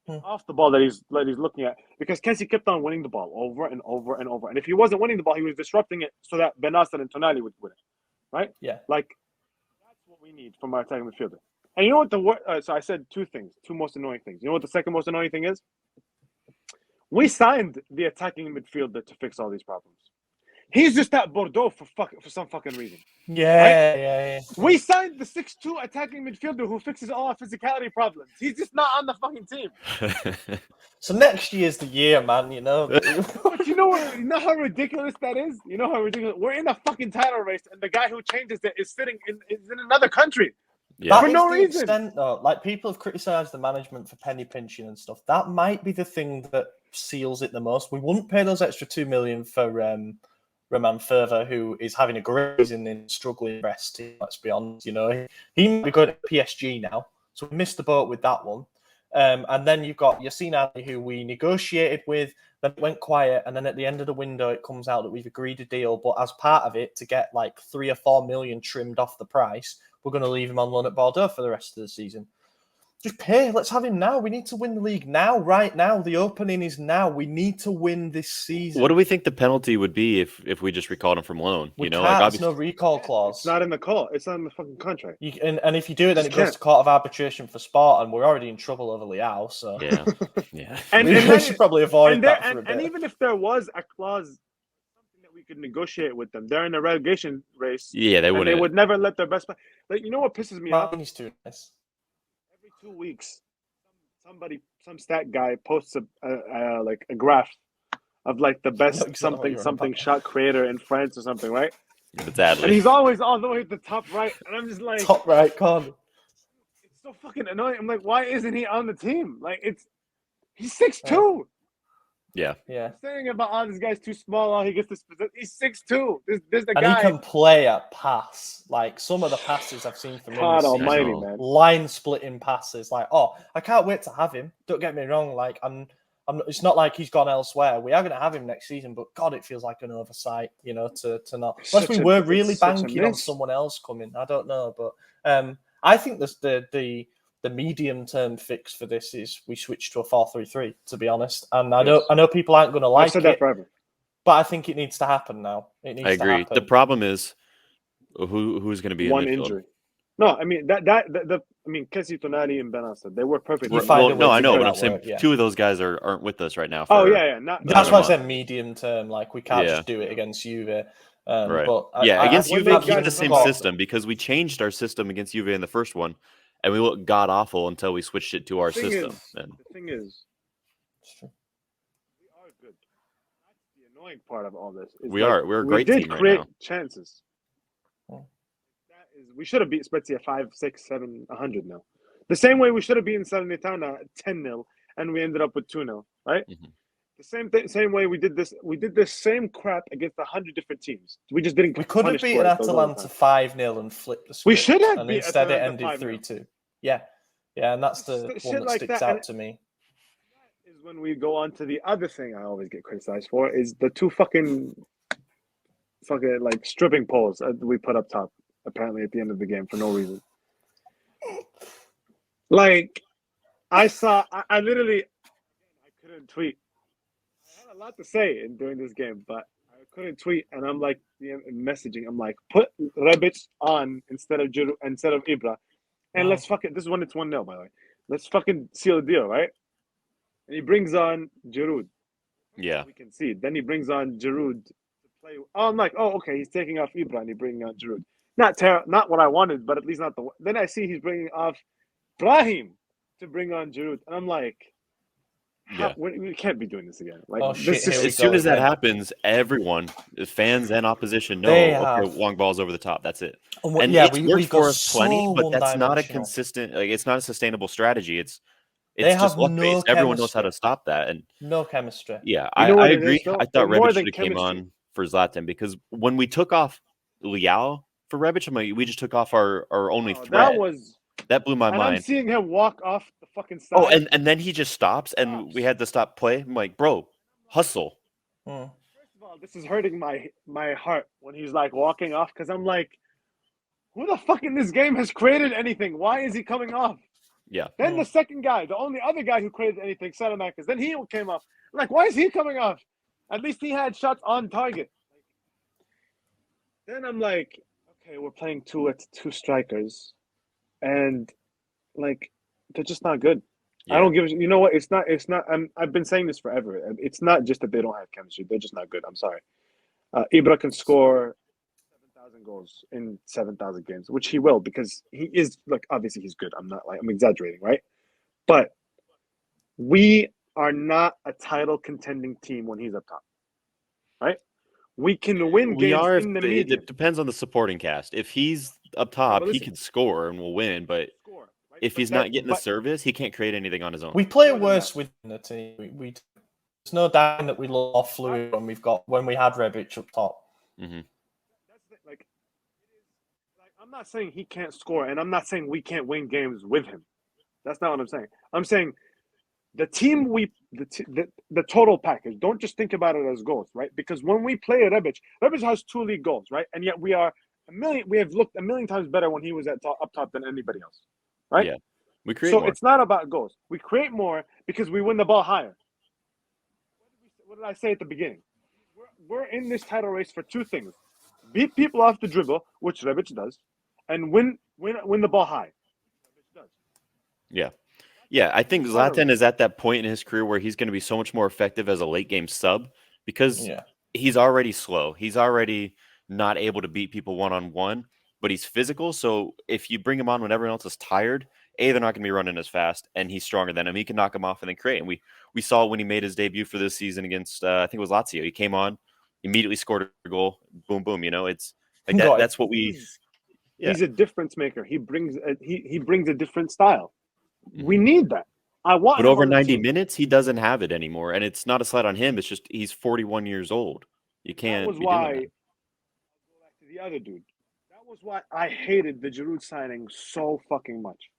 Off the ball that he's looking at, because Kessie kept on winning the ball over and over and over. And if he wasn't winning the ball, he was disrupting it so that Benasser and Tonali would win it. Right? Yeah. Like that's what we need from our attacking midfielder. And you know what so I said two most annoying things. You know what the second most annoying thing is? We signed the attacking midfielder to fix all these problems. He's just at Bordeaux for some fucking reason. Yeah, right? yeah. We signed the 6'2" attacking midfielder who fixes all our physicality problems. He's just not on the fucking team. So next year's the year, man. You know. But you know how ridiculous that is. You know how ridiculous. We're in a fucking title race, and the guy who changes it is is in another country. Yeah. For no reason. Extent, though, like people have criticised the management for penny pinching and stuff. That might be the thing that seals it the most. We wouldn't pay those extra $2 million for Roman Further, who is having a great season in struggling Brest team. Let's be honest, you know, he might be good at PSG now, so we missed the boat with that one. And then you've got Yassine Ali, who we negotiated with, then it went quiet, and then at the end of the window, it comes out that we've agreed a deal, but as part of it, to get like 3 or 4 million trimmed off the price, we're going to leave him on loan at Bordeaux for the rest of the season. Just pay. Let's have him now. We need to win the league now, right now. The opening is now. We need to win this season. What do we think the penalty would be if we just recalled him from loan? We can't. Like, there's no recall clause. It's not in the call. It's not in the fucking contract. And if you do it, then it goes to court of arbitration for sport, and we're already in trouble over Leao. So yeah. and we should probably avoid that for a bit. And even if there was a clause, something that we could negotiate with them, they're in a relegation race. Yeah, they wouldn't. They would never let their best player. Like, you know what pisses me off? He's too nice. Every 2 weeks, some stat guy posts a graph of like the best something shot creator in France or something, right? And he's always all the way at the top right, and I'm just like, top right corner. It's so fucking annoying. I'm like, why isn't he on the team? Like, he's 6'2". Yeah. I'm saying about this guy's too small. He gets this. He's 6'2". There's the guy. And he can play at pass. Like some of the passes I've seen from him. God Almighty, man! Line splitting passes. Like, I can't wait to have him. Don't get me wrong. Like, it's not like he's gone elsewhere. We are going to have him next season, but God, it feels like an oversight, you know, to not. Unless we were really banking on someone else coming. I don't know, but I think the medium-term fix for this is we switch to a 4-3-3, to be honest. And I know people aren't going to like it. I've said that forever. But I think it needs to happen now. I agree. The problem is who's going to be one in injury. No, I mean Kessie Tonali and Ben Assad, they work perfectly. No, I know, but I'm saying 2 of those guys aren't with us right now. That's why I said medium term. Like we can't just do it against Juve. Right. But against Juve, keep the same system because we changed our system against Juve in the first one. And we looked god awful until we switched it to our system. The thing is, we are good. That's the annoying part of all this. We're a great team right now. We did create chances. We should have beat Spezia 5, 6, 7, 100 now. The same way we should have beaten Salernitana 10-0, and we ended up with 2-0, right? Mm-hmm. The same way we did this. We did this same crap against 100 different teams. We just didn't. We could have beaten Atalanta 5-0 and flipped the switch. We should have, and instead it ended 3-2. Yeah, and that's the one that sticks out to me. That is when we go on to the other thing I always get criticized for is the 2 fucking like stripping poles we put up top. Apparently, at the end of the game for no reason. Like, I literally, I couldn't tweet. I had a lot to say during this game, but I couldn't tweet, and I'm like messaging. I'm like, put Rebic on instead of Ibra, and let's fucking. This is when it's 1-0, by the way. Let's fucking seal the deal, right? And he brings on Giroud. Yeah, we can see. Then he brings on Giroud to play. Oh, I'm like, okay, he's taking off Ibra and he's bringing on Giroud. Not what I wanted, but at least not the. Then I see he's bringing off Brahim to bring on Giroud, and I'm like, we can't be doing this again. Like, as soon as that happens, everyone, fans and opposition, know long balls over the top. That's it. And it's worked for us plenty, but that's not a consistent. Like, it's not a sustainable strategy. It's just luck-based. Everyone knows how to stop that, and no chemistry. Yeah, I agree. I thought Rebic should have came on for Zlatan because when we took off Leao for Rebic, we just took off our only threat. That blew my mind. I'm seeing him walk off the fucking side. Oh, and then he just stops, and we had to stop play. I'm like, bro, hustle. First of all, this is hurting my heart when he's like walking off because I'm like, who the fuck in this game has created anything? Why is he coming off? Yeah. Then the second guy, the only other guy who created anything, Serra, then he came off. I'm like, why is he coming off? At least he had shots on target. Then I'm like, okay, we're playing 2 strikers, and like they're just not good. Yeah. I don't give. You know what? It's not. I've been saying this forever. It's not just that they don't have chemistry. They're just not good. I'm sorry. Ibra can score 7,000 goals in 7,000 games, which he will because he is obviously he's good. I'm exaggerating, right? But we are not a title contending team when he's up top, right? We can win games in the medium. It depends on the supporting cast. If he's up top, he can score and will win. But if he's not getting the service, he can't create anything on his own. We play worse within the team. There's no doubt that we look off fluid when we had Rebic up top. Mm-hmm. I'm not saying he can't score, and I'm not saying we can't win games with him. That's not what I'm saying. I'm saying the team the total package. Don't just think about it as goals, right? Because when we play Rebic has 2 league goals, right? And yet we have looked a million times better when he was up top than anybody else, right? Yeah, we create so more. It's not about goals. We create more because we win the ball higher. What did I say at the beginning? We're in this title race for 2 things: beat people off the dribble, which Rebic does, and win the ball high. Yeah. Yeah, I think Zlatan is at that point in his career where he's going to be so much more effective as a late game sub because he's already slow. He's already not able to beat people one-on-one, but he's physical. So if you bring him on when everyone else is tired, they're not going to be running as fast, and he's stronger than him. He can knock him off and then create. And we saw when he made his debut for this season against, I think it was Lazio. He came on, immediately scored a goal. Boom, boom. It's like that. That's what we... He's a difference maker. He brings a different style. We need that. But over 90 minutes, he doesn't have it anymore. And it's not a slight on him. It's just he's 41 years old. You can't. That was why. I'll go back to the other dude. That was why I hated the Giroud signing so fucking much.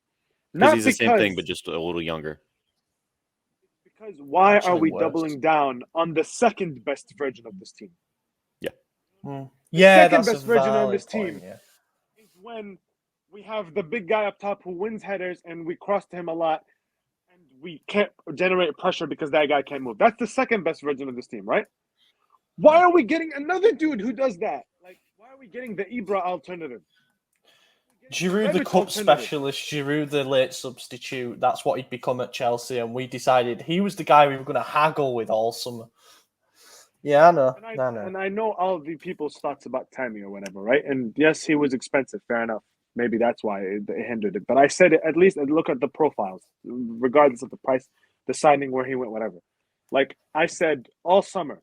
Because he's the same thing, but just a little younger. Because why are we doubling down on the second best version of this team? Yeah. Yeah, second best version of this team is when we have the big guy up top who wins headers and we cross to him a lot and we can't generate pressure because that guy can't move. That's the second best version of this team, right? Why are we getting another dude who does that? Why are we getting the Ibra alternative? Giroud, the cup specialist, Giroud, the late substitute. That's what he'd become at Chelsea, and we decided he was the guy we were going to haggle with all summer. Yeah, I know. And I know all the people's thoughts about Tammy or whatever, right? And yes, he was expensive. Fair enough. Maybe that's why it hindered it. But I said at least look at the profiles, regardless of the price, the signing, where he went, whatever. I said all summer,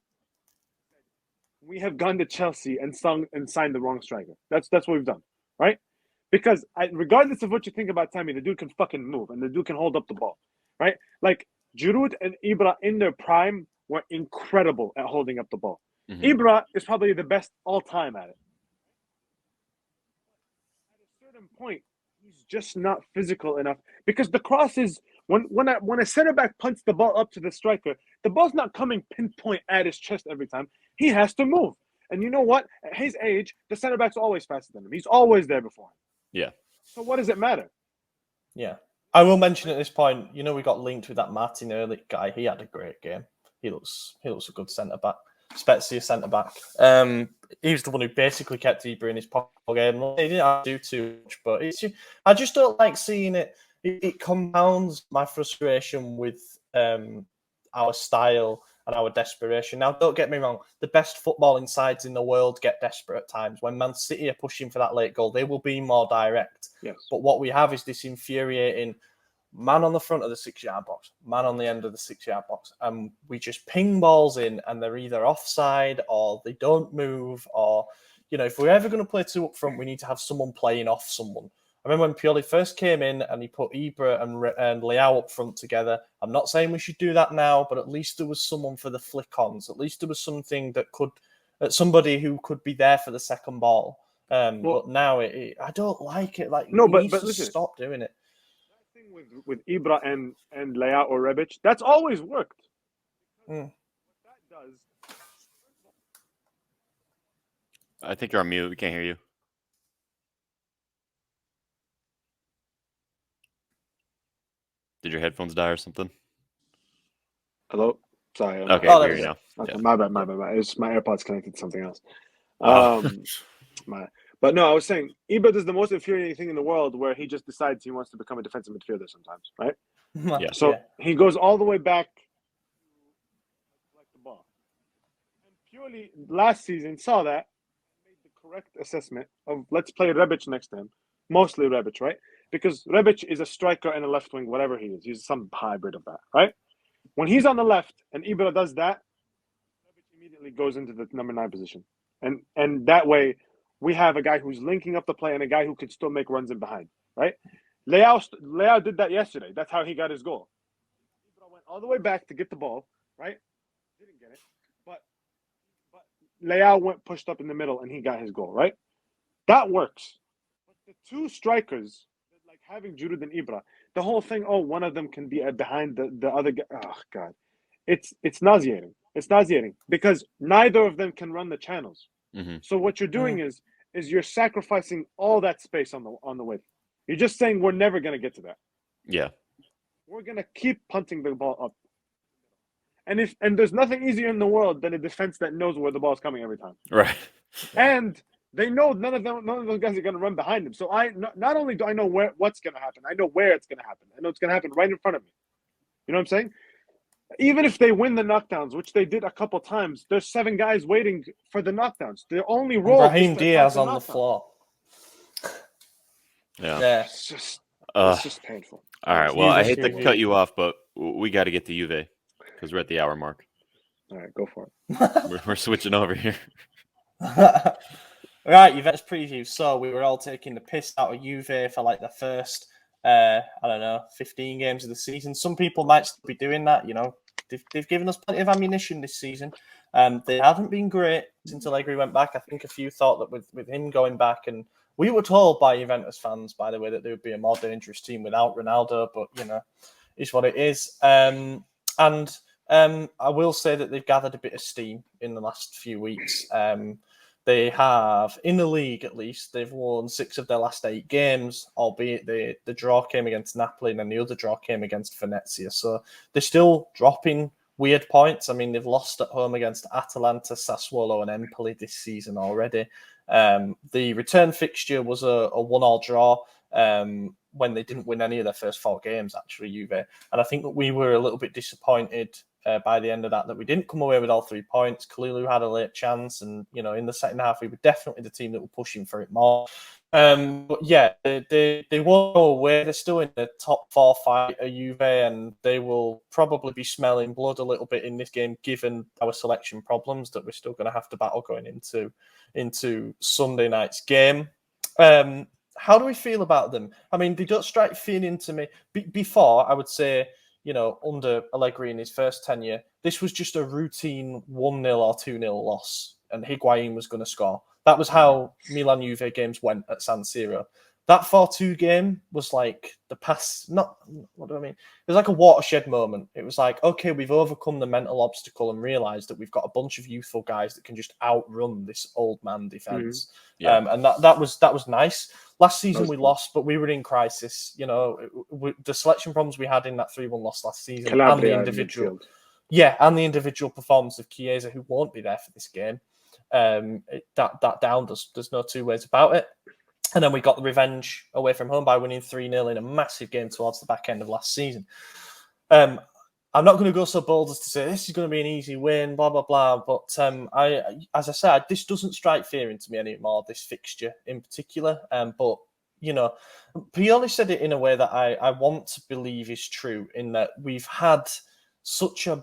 we have gone to Chelsea and signed the wrong striker. That's what we've done, right? Because regardless of what you think about Tammy, the dude can fucking move and the dude can hold up the ball, right? Giroud and Ibra in their prime were incredible at holding up the ball. Mm-hmm. Ibra is probably the best all time at it. At a certain point, he's just not physical enough because the cross is when a center back punts the ball up to the striker, the ball's not coming pinpoint at his chest every time. He has to move. And you know what? At his age, the center back's always faster than him. He's always there before him. Yeah. So what does it matter? Yeah. I will mention at this point, we got linked with that Martin Ehrlich guy. He had a great game. He looks a good centre-back. Spezia centre-back. He was the one who basically kept Ibra in his pocket game. He didn't have to do too much, but I just don't like seeing it. It compounds my frustration with our style and our desperation. Now, don't get me wrong. The best footballing sides in the world get desperate at times. When Man City are pushing for that late goal, they will be more direct. Yes. But what we have is this infuriating man on the front of the 6-yard box, man on the end of the 6-yard box. And we just ping balls in and they're either offside or they don't move or, if we're ever going to play 2 up front, we need to have someone playing off someone. I remember when Pioli first came in and he put Ibra and Leao up front together. I'm not saying we should do that now, but at least there was someone for the flick-ons. At least there was something that somebody who could be there for the second ball. But now I don't like it. No, but listen, stop doing it. That thing with Ibra and Leao or Rebic, that's always worked. What that does. I think you're on mute. We can't hear you. Did your headphones die or something? Hello? Sorry. Okay, I hear you now. Okay, yeah. My bad. It's my AirPods connected to something else. But no, I was saying, Ibra does the most infuriating thing in the world where he just decides he wants to become a defensive midfielder sometimes, right? Yeah. So he goes all the way back to the ball. And purely last season saw that, made the correct assessment of let's play Rebic next to him. Mostly Rebic, right? Because Rebic is a striker and a left wing, whatever he is. He's some hybrid of that, right? When he's on the left and Ibra does that, Rebic immediately goes into the number 9 position. And that way, we have a guy who's linking up the play and a guy who can still make runs in behind, right? Leao did that yesterday. That's how he got his goal. Ibra went all the way back to get the ball, right? Didn't get it. But Leao went pushed up in the middle and he got his goal, right? That works. But the two strikers, like having Giroud and Ibra, the whole thing, one of them can be behind the other guy. Oh, God. It's nauseating. It's nauseating because neither of them can run the channels. Mm-hmm. So what you're doing is you're sacrificing all that space on the width. You're just saying we're never going to get to that. Yeah. We're going to keep punting the ball up. And there's nothing easier in the world than a defense that knows where the ball's coming every time. Right. And they know none of those guys are going to run behind them. So not only do I know what's going to happen, I know where it's going to happen. I know it's going to happen right in front of me. You know what I'm saying? Even if they win the knockdowns, which they did a couple times, there's 7 guys waiting for the knockdowns. Their only role Brahim Diaz on the floor. Yeah. It's just painful. All right. Well, I hate to cut you off, but we got to get to Juve because we're at the hour mark. All right, go for it. We're switching over here. Right, Juventus preview. So we were all taking the piss out of Juve for like the first, 15 games of the season. Some people might still be doing that. You know, they've given us plenty of ammunition this season. They haven't been great since Allegri went back. I think a few thought that with him going back, and we were told by Juventus fans, by the way, that they would be a more dangerous team without Ronaldo. But you know, it's what it is. I will say that they've gathered a bit of steam in the last few weeks. They have, in the league at least, they've won 6 of their last 8 games, albeit the draw came against Napoli and then the other draw came against Venezia. So they're still dropping weird points. I mean, they've lost at home against Atalanta, Sassuolo and Empoli this season already. The return fixture was a 1-1 draw when they didn't win any of their first 4 games, actually, Juve. And I think that we were a little bit disappointed by the end of that we didn't come away with all 3 points. Kalulu had a late chance, and you know, in the second half, we were definitely the team that were pushing for it more. But yeah, they won't go away. They're still in the top 4 fight at Juve, and they will probably be smelling blood a little bit in this game, given our selection problems that we're still going to have to battle going into Sunday night's game. How do we feel about them? I mean, they don't strike fear into me. Before, I would say, you know, under Allegri in his first tenure, this was just a routine 1-0 or 2-0 loss, and Higuain was going to score. That was how Milan Juve games went at San Siro. That 4-2 game was like the past, what do I mean? It was like a watershed moment. It was like, okay, we've overcome the mental obstacle and realised that we've got a bunch of youthful guys that can just outrun this old man defence. Mm-hmm. Yeah. And that was nice. Last season we lost, but we were in crisis. You know, the selection problems we had in that 3-1 loss last season, Calabria and the individual performance of Chiesa, who won't be there for this game. That down. There's no 2 ways about it. And then we got the revenge away from home by winning 3-0 in a massive game towards the back end of last season. I'm not going to go so bold as to say this is going to be an easy win, blah, blah, blah. But as I said, this doesn't strike fear into me anymore, this fixture in particular. But, you know, Pioli said it in a way that I want to believe is true, in that we've had such a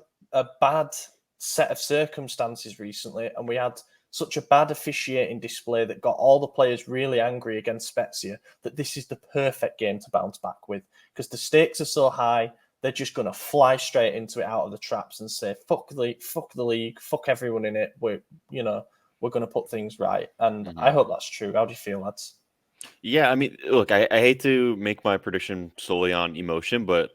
bad set of circumstances recently, and we had such a bad officiating display that got all the players really angry against Spezia, that this is the perfect game to bounce back with, because the stakes are so high. They're just going to fly straight into it out of the traps and say, fuck the league, fuck everyone in it. We're going to put things right. And I hope that's true. How do you feel, lads? Yeah, I mean, look, I hate to make my prediction solely on emotion, but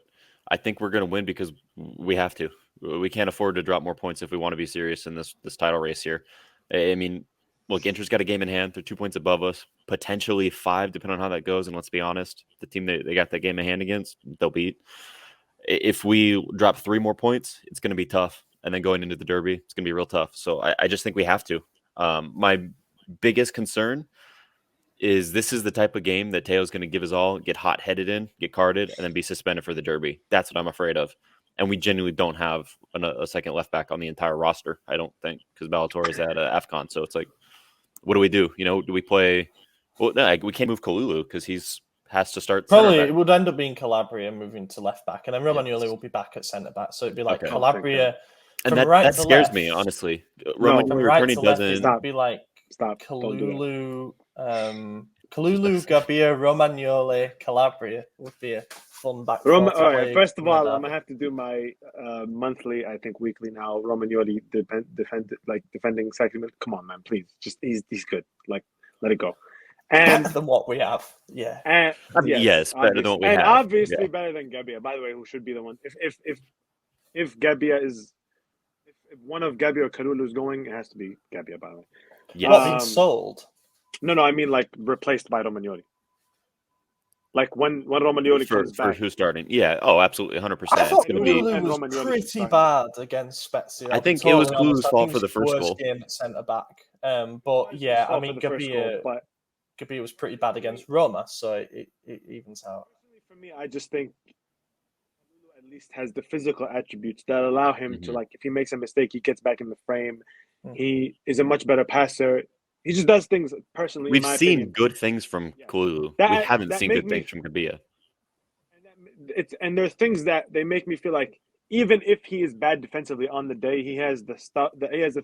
I think we're going to win because we have to. We can't afford to drop more points if we want to be serious in this title race here. I mean, look, Inter's got a game in hand. They're 2 points above us, potentially 5, depending on how that goes. And let's be honest, the team they got that game in hand against, they'll beat. If we drop 3 more points, it's going to be tough. And then going into the derby, it's going to be real tough. So I just think we have to. My biggest concern is this is the type of game that Teo's going to give his all, get hot-headed in, get carded, and then be suspended for the derby. That's what I'm afraid of. and we genuinely don't have a second left back on the entire roster. I don't think, because Bellator is at AFCON. So it's like, what do we do? You know, do we play? Well, no, we can't move Kalulu because has to start. Probably it would end up being Calabria moving to left back, and then Romagnoli will be back at centre back. So it'd be like Calabria. And that scares me, honestly. Romagnoli returning doesn't. It'd be like Kalulu, Kalulu, Gabbia, Romagnoli, Calabria would be a fun back. All right, first of all, I'm gonna have to do my monthly, I think weekly now. Romagnoli defending segment. Come on, man, please. Just he's good. Like, let it go. And better than what we have, yeah. And yes, better than what we have, and obviously better than Gabbia. By the way, who should be the one? If Gabbia is, if one of Gabbia or Kalulu is going, it has to be Gabbia. By the way, being sold. No, I mean like replaced by Romagnoli. Like when Romagnoli comes back. For who's starting? Yeah. Oh, absolutely, 100%. I thought Kalulu was pretty bad against Spezia. I think it was Kalulu's fault for the first goal. Game at centre back. But yeah, I mean, Gabbia was pretty bad against Roma, so it evens out. For me, I just think Kalulu at least has the physical attributes that allow him to, like, if he makes a mistake, he gets back in the frame. He is a much better passer. He just does things personally. We've seen good things from Kalulu. We haven't seen good things from Gabbia. And there's things that they make me feel like even if he is bad defensively on the day, he has the stuff that he has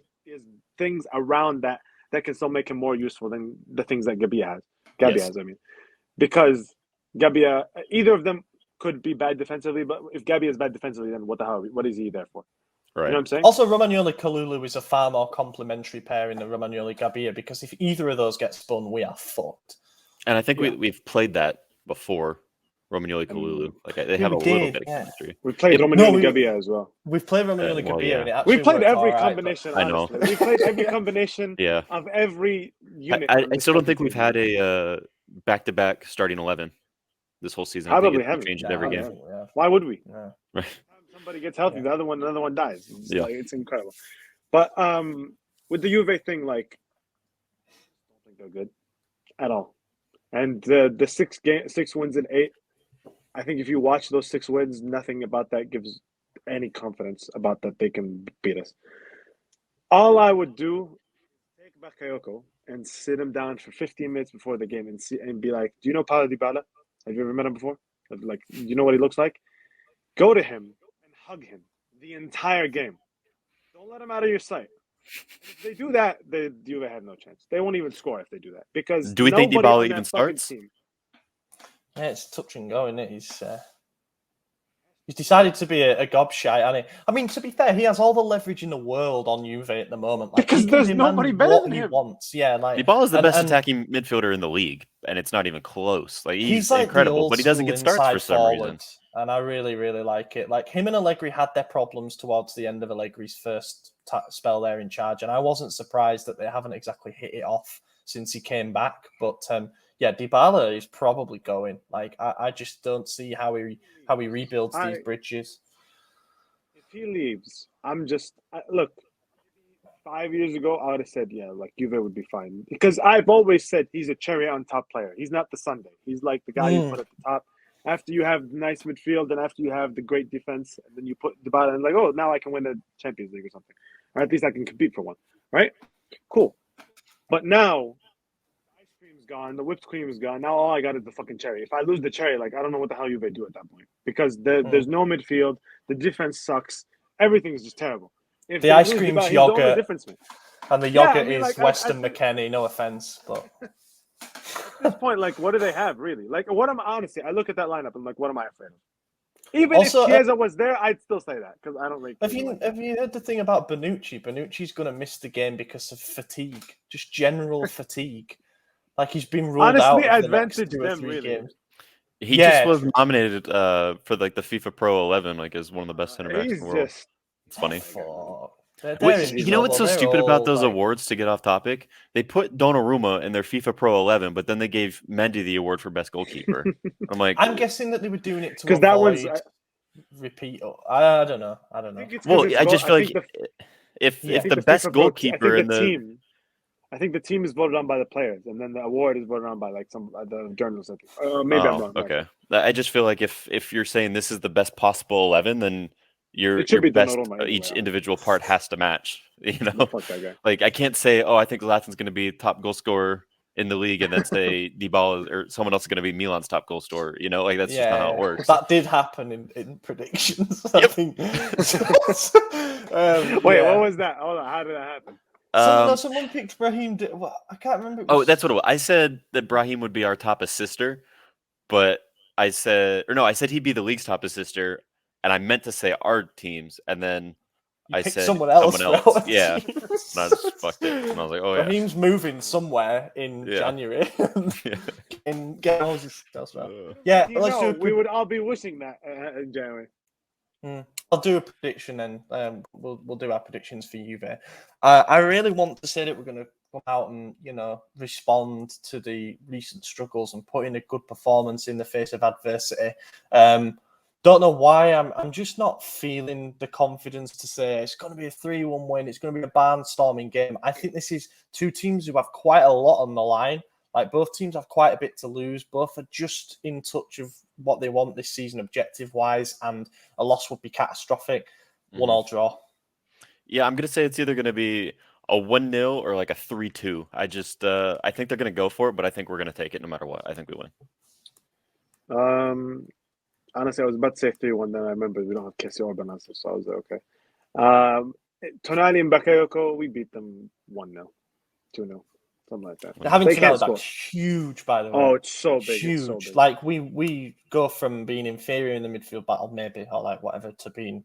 things around that can still make him more useful than the things that Gabbia has. I mean, because Gabbia, either of them could be bad defensively, but if Gabbia is bad defensively, then what the hell? What is he there for? Right. You know what I'm saying? Also, Romagnoli-Kalulu is a far more complementary pairing than Romagnoli-Gabbia, because if either of those gets spun, we are fucked. And I think we've played that before, Romagnoli-Kalulu. Like, they have a little bit of chemistry. We played Romagnoli-Gabbia as well. We've played Romagnoli-Gabbia, and it actually we played every right, combination, I know. We played every combination of every unit. I still don't think we've had a back-to-back starting 11 this whole season. Probably haven't. Changed every game. Why would we? Yeah. Right. Somebody gets healthy, the other one dies. It's incredible. But with the Juve thing, like, I don't think they're good at all. And the 6 wins in 8, I think if you watch those 6 wins, nothing about that gives any confidence about that they can beat us. All I would do is take Bakayoko and sit him down for 15 minutes before the game and be like, do you know Paulo Dybala? Have you ever met him before? Like, do you know what he looks like? Go to him and hug him the entire game. Don't let him out of your sight. And if they do that, the Juve have no chance. They won't even score if they do that. Because do we think Dybala even starts? Yeah, it's touch and go, isn't it? He's decided to be a gobshite, hasn't he? I mean, to be fair, he has all the leverage in the world on Juve at the moment. Like, because there's nobody better than him. Wants. Yeah, like Dybala's the best attacking midfielder in the league, and it's not even close. Like, he's like incredible, but he doesn't get starts for some reason. And I really, really like it. Like, him and Allegri had their problems towards the end of Allegri's first spell there in charge, and I wasn't surprised that they haven't exactly hit it off since he came back. But yeah, Dybala is probably going. Like, I just don't see how he rebuilds these bridges. If he leaves, look. 5 years ago, I would have said, yeah, like Juve would be fine, because I've always said he's a cherry on top player. He's not the Sunday. He's like the guy you put at the top. After you have nice midfield and after you have the great defense, and then you put Dybala and like, oh, now I can win the Champions League or something. Or at least I can compete for one, right? Cool. But now, the ice cream's gone, the whipped cream is gone. Now all I got is the fucking cherry. If I lose the cherry, like, I don't know what the hell Juve do at that point, because there's no midfield, the defense sucks, everything's just terrible. If the ice cream's yogurt, and the yogurt is like, Weston McKennie. No offense, but at this point, like, what do they have really? Like, honestly, I look at that lineup and like, what am I afraid of? Even also, if Chiesa was there, I'd still say that, because I don't rate. Have you heard the thing about Bonucci? Bonucci's going to miss the game because of fatigue, just general fatigue. Like, he's been ruled out. Honestly, advantage them really. Games. He just was nominated for like the FIFA Pro 11, like, as one of the best center backs in the world. It's funny. You know what's so stupid about those awards, to get off topic? They put Donnarumma in their FIFA Pro 11, but then they gave Mendy the award for best goalkeeper. I'm like, I'm guessing that they were doing it to avoid that one's repeat. I don't know. Well, I just feel like if the best goalkeeper in the team, I think the team is voted on by the players, and then the award is voted on by like the journalists. Maybe I'm wrong. Okay, I just feel like if you're saying this is the best possible 11, then your It should be best Donnarumma each anyway. individual part has to match. You know, No, fuck that guy. like I can't say, oh, I think Zlatan's going to be top goal scorer in the league, and then say Dybala or someone else is going to be Milan's top goal scorer. You know, like that's just not how it works. That did happen in predictions. I think. Wait, what was that? Hold on, how did that happen? Someone picked Brahim. I can't remember. That's what it was. I said that Brahim would be our top assister, but I said he'd be the league's top assister, and I meant to say our teams, and then I said someone else. Yeah, and I just fucked it, and I was like, oh yeah. Brahim's moving somewhere in January. in Yeah, let's do. We would all be wishing that in January. I'll do a prediction, and we'll do our predictions for Juve. I really want to say that we're going to come out and respond to the recent struggles and put in a good performance in the face of adversity. Don't know why I'm just not feeling the confidence to say it's going to be a 3-1 win. It's going to be a barnstorming game. I think this is two teams who have quite a lot on the line. Like both teams have quite a bit to lose. Both are just in touch of what they want this season objective-wise, and a loss would be catastrophic. 1-1 draw. Yeah, I'm going to say it's either going to be a 1-0 or like a 3-2. I think they're going to go for it, but I think we're going to take it no matter what. I think we win. Honestly, I was about to say 3-1, then I remember we don't have Kessie or Benacer, so I was like, okay. Tonali and Bakayoko, we beat them 1-0, 2-0. Something like that. Having Tonali back huge, by the way. Oh, it's so big. Huge. It's so big. Like we go from being inferior in the midfield battle, maybe, or like whatever, to being,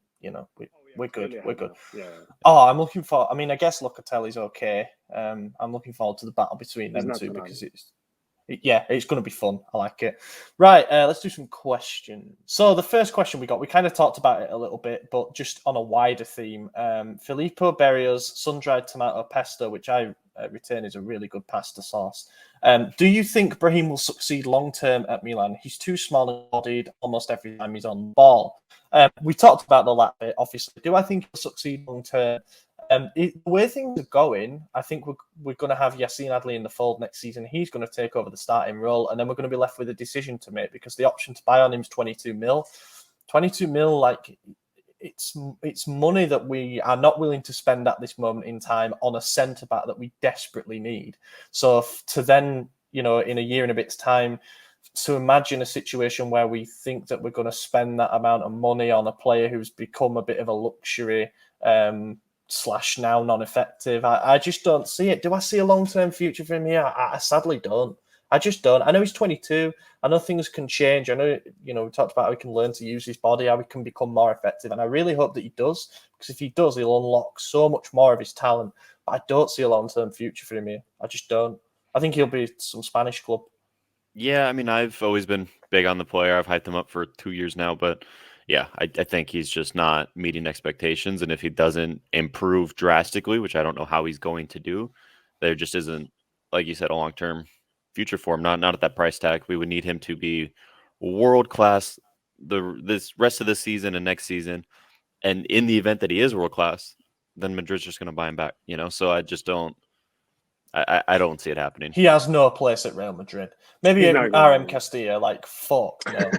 we're good. We're good. Yeah. Oh, I'm looking for. I mean, I guess Locatelli's okay. I'm looking forward to the battle between them two because it's going to be fun. I like it. Right, let's do some questions. So the first question we kind of talked about it a little bit, but just on a wider theme. Filippo Berrio's sun-dried tomato pesto, which I retain is a really good pasta sauce. Do you think Brahim will succeed long-term at Milan? He's too small and bodied almost every time he's on the ball. We talked about the lat bit, obviously. Do I think he'll succeed long-term? The way things are going, I think we're going to have Yassine Adli in the fold next season. He's going to take over the starting role, and then we're going to be left with a decision to make because the option to buy on him is 22 mil. 22 mil, like it's money that we are not willing to spend at this moment in time on a centre back that we desperately need. So to then, in a year and a bit's time, to imagine a situation where we think that we're going to spend that amount of money on a player who's become a bit of a luxury / now non-effective. I just don't see it. Do I see a long-term future for him here? I sadly don't. I just don't. I know he's 22. I know things can change. I know, we talked about how he can learn to use his body, how he can become more effective. And I really hope that he does, because if he does, he'll unlock so much more of his talent. But I don't see a long-term future for him here. I just don't. I think he'll be some Spanish club. Yeah, I mean, I've always been big on the player. I've hyped him up for 2 years now, but yeah, I think he's just not meeting expectations. And if he doesn't improve drastically, which I don't know how he's going to do, there just isn't, like you said, a long-term future for him. Not at that price tag. We would need him to be world-class this rest of the season and next season. And in the event that he is world-class, then Madrid's just going to buy him back, So I just don't. I don't see it happening. He has no place at Real Madrid. Maybe RM Castilla, fuck no.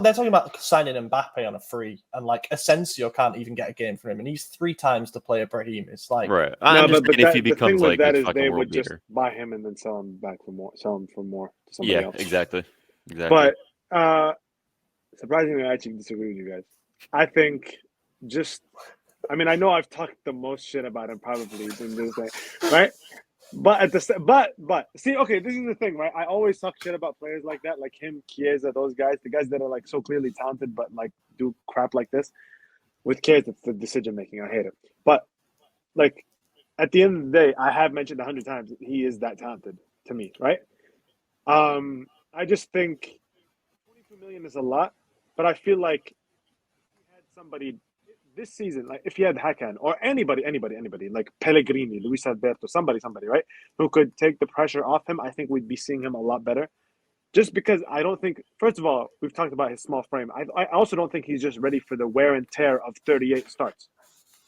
They're talking about signing Mbappe on a free, and Asensio can't even get a game for him, and he's 3 times the player Brahim. It's like right. I'm just saying if he becomes like that a is fucking they world would beater. Just buy him and then sell him for more to somebody else. Exactly. But surprisingly, I actually disagree with you guys. I think I know I've talked the most shit about him probably in this day, right? But see, okay, this is the thing, right? I always talk shit about players like that, like him, Chiesa, those guys, the guys that are so clearly talented, but do crap like this. With Chiesa, it's the decision making. I hate it. But at the end of the day, I have mentioned 100 times he is that talented to me, right? I just think 22 million is a lot, but I feel like if he had somebody this season, if he had Hakan or anybody, like Pellegrini, Luis Alberto, somebody, right, who could take the pressure off him, I think we'd be seeing him a lot better. Just because I don't think, first of all, we've talked about his small frame. I also don't think he's just ready for the wear and tear of 38 starts.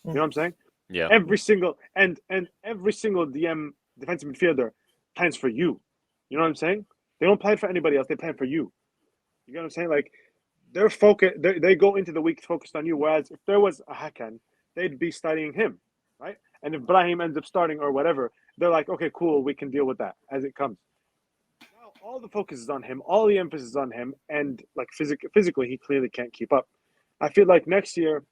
You know what I'm saying? Yeah. Every single DM defensive midfielder plans for you. You know what I'm saying? They don't plan for anybody else. They plan for you. You know what I'm saying? they're focused. They go into the week focused on you. Whereas if there was a Hakan, they'd be studying him, right? And if Brahim ends up starting or whatever, they're like, okay, cool, we can deal with that as it comes. Now all the focus is on him, all the emphasis is on him, and like physically, he clearly can't keep up. I feel like next year,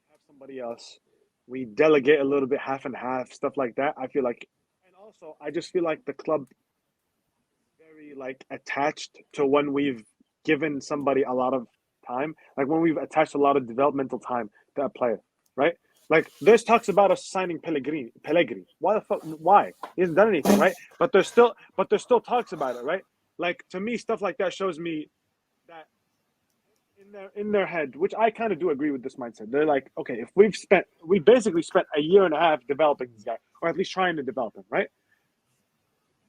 have somebody else. We delegate a little bit, half and half, stuff like that. I feel like, and also I just feel like the club very like attached to when we've given somebody a lot of time, like when we've attached a lot of developmental time to a player, right? Like there's talks about us signing Pellegrini. Why the fuck? Why? He hasn't done anything, right? But there's still talks about it, right? Like to me, stuff like that shows me that in their head, which I kind of do agree with this mindset. They're like, okay, if we basically spent a year and a half developing this guy, or at least trying to develop him, right?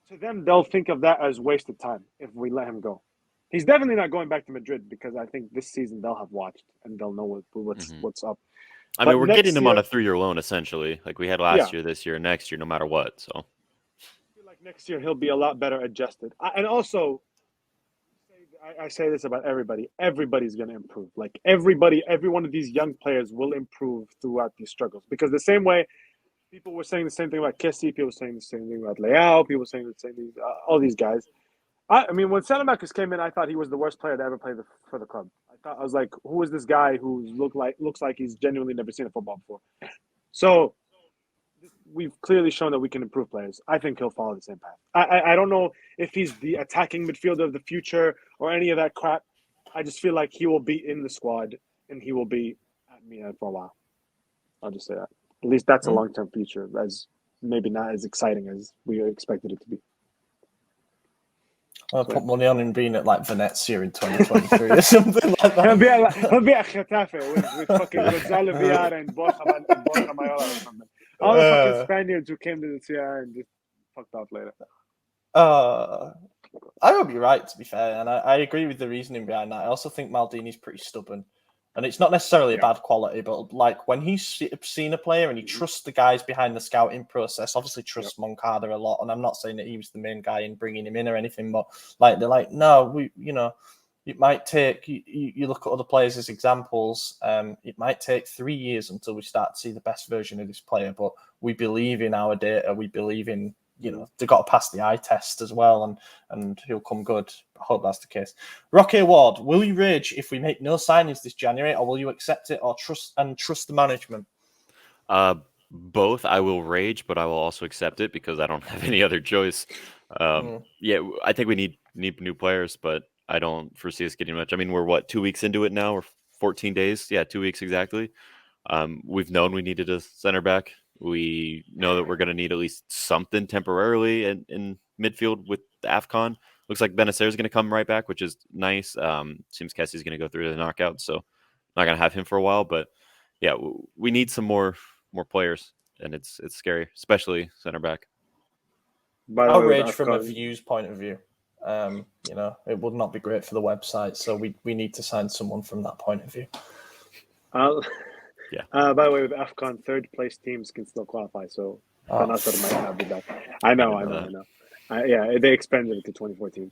To them, they'll think of that as wasted time if we let him go. He's definitely not going back to Madrid because I think this season they'll have watched and they'll know what's up. I mean, we're getting him on a 3-year loan essentially, like we had last year, this year, next year, no matter what. So I feel like next year he'll be a lot better adjusted. And also, I say this about everybody. Everybody's going to improve. Like every one of these young players will improve throughout these struggles. Because the same way people were saying the same thing about Kessie, people were saying the same thing about Leao, people were saying the same thing, all these guys. I mean, when Salamakis came in, I thought he was the worst player to ever play for the club. I was like, who is this guy who looks like he's genuinely never seen a football before? So we've clearly shown that we can improve players. I think he'll follow the same path. I don't know if he's the attacking midfielder of the future or any of that crap. I just feel like he will be in the squad and he will be at Milan for a while. I'll just say that. At least that's a long-term future, as maybe not as exciting as we expected it to be. I'll put money on him being at like Venezia in 2023 or something like that. He'll be at Getafe with fucking Gonzalo Villar and Borja Mayola or something. All the fucking Spaniards who came to the Sierra and just fucked off later. I hope you're right, to be fair, and I agree with the reasoning behind that. I also think Maldini's pretty stubborn. And it's not necessarily a bad quality, but like when he's seen a player and he trusts the guys behind the scouting process, obviously trusts Moncada a lot. And I'm not saying that he was the main guy in bringing him in or anything, but like they're like, no, it might take. You look at other players as examples. It might take 3 years until we start to see the best version of this player, but we believe in our data. We believe in. They've got to pass the eye test as well, and he'll come good. I hope that's the case. Rocky Ward, will you rage if we make no signings this January, or will you accept it or trust the management? Both. I will rage, but I will also accept it because I don't have any other choice. Yeah, I think we need new players, but I don't foresee us getting much. I mean, we're 2 weeks into it now? We're 14 days. Yeah, 2 weeks exactly. We've known we needed a center back. We know that we're going to need at least something temporarily in midfield with the AFCON. Looks like Benacer is going to come right back, which is nice. Seems Kessie's going to go through the knockout, so not going to have him for a while. But yeah, we need some more players, and it's scary, especially center back. I'll rage from a views point of view. It would not be great for the website, so we need to sign someone from that point of view. Yeah. By the way, with AFCON, third place teams can still qualify, so Benacer might not be back. I know. They expanded it to 24 teams.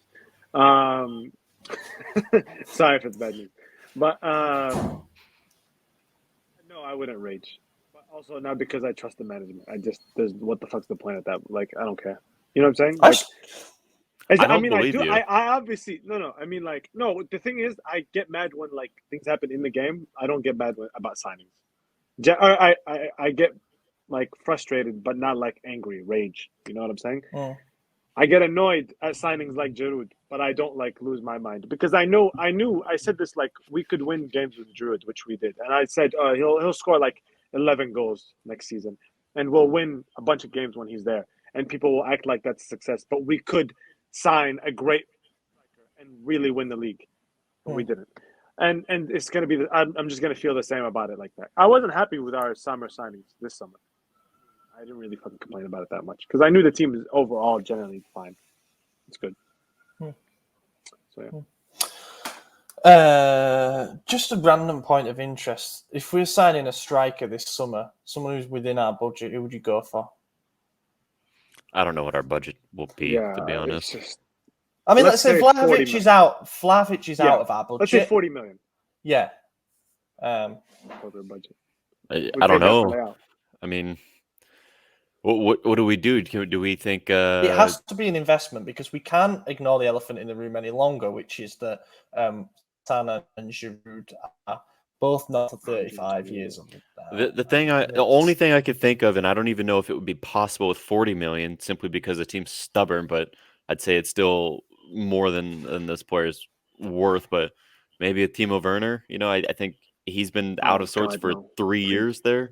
Sorry if it's bad news, but no, I wouldn't rage. But also not because I trust the management. What the fuck's the point of that? Like, I don't care. You know what I'm saying? You. I obviously no. I mean, like, no. The thing is, I get mad when like things happen in the game. I don't get mad about signings. I get like frustrated, but not like angry, rage. You know what I'm saying? I get annoyed at signings like Giroud, but I don't like lose my mind because I said this, like, we could win games with Giroud, which we did, and I said he'll score like 11 goals next season, and we'll win a bunch of games when he's there, and people will act like that's a success. But we could sign a great striker and really win the league, but we didn't. And it's going to be I'm just going to feel the same about it like that. I wasn't happy with our summer signings this summer. I didn't really fucking complain about it that much because I knew the team is overall generally fine. It's good. So yeah. Just a random point of interest. If we're signing a striker this summer, someone who's within our budget, who would you go for? I don't know what our budget will be, to be honest. I mean, let's say Vlahovic is out. Vlahovic is out of our budget. Let's say 40 million. Yeah. Their budget. I don't know. I mean, what do we do? Do we think it has to be an investment, because we can't ignore the elephant in the room any longer, which is that Sana and Giroud are both not 35 years old. The only thing I could think of, and I don't even know if it would be possible with 40 million, simply because the team's stubborn, but I'd say it's still more than this player's worth. But maybe a Timo Werner. I think he's been out of sorts for 3 years there.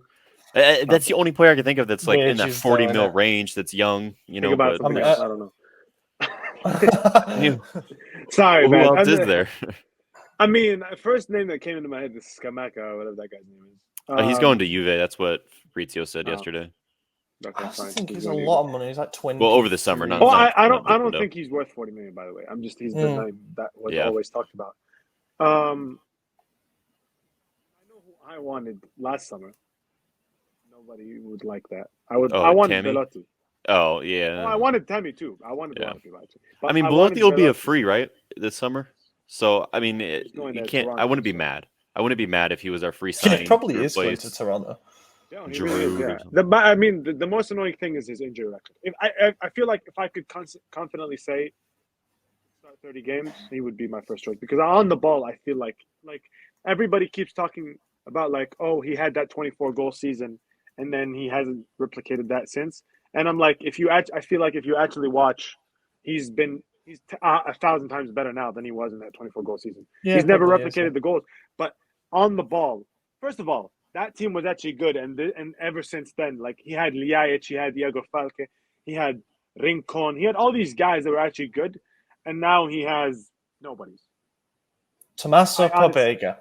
That's the only player I can think of that's like in that 40 mil range. That's young. I don't know. Sorry, who man. Who else is there? I mean, first name that came into my head is Scamacca, or whatever that guy's name is. He's going to Juve. That's what Fabrizio said yesterday. Okay, I think he's a lot of money. He's like 20. Well, over the summer, not. I don't think he's worth 40 million. By the way, he's the name that was always talked about. I know who I wanted last summer. Nobody would like that. I wanted Belotti. Oh yeah. I wanted Tammy too. I wanted Belotti actually. I mean, Belotti will be a free, right, this summer. So I mean, you can't. I wouldn't be mad. I wouldn't be mad if he was our free signing. He probably is going to Toronto. Yeah, he really is, yeah. The most annoying thing is his injury record. I feel like if I could confidently say start 30 games, he would be my first choice, because on the ball, I feel like everybody keeps talking about he had that 24 goal season, and then he hasn't replicated that since. And I'm like, I feel like if you actually watch, he's 1,000 times better now than he was in that 24 goal season. Yeah, he's never replicated the goals, but on the ball, first of all, that team was actually good, and ever since then, he had Ljajic, he had Diego Falque, he had Rincon, he had all these guys that were actually good, and now he has nobody's. Tommaso Pobega.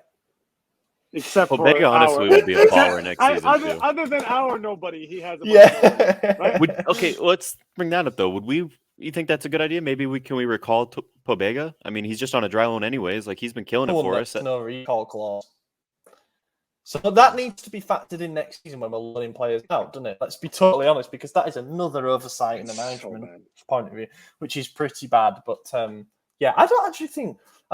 Except Pobega, honestly, would be a baller next season too. Other than our nobody, he has. Right? Okay, let's bring that up though. You think that's a good idea? Maybe can we recall Pobega? I mean, he's just on a dry loan anyways. He's been killing it for us. No recall clause. So that needs to be factored in next season when we're loaning players out, doesn't it? Let's be totally honest, because that is another oversight in the management point of view, which is pretty bad. But I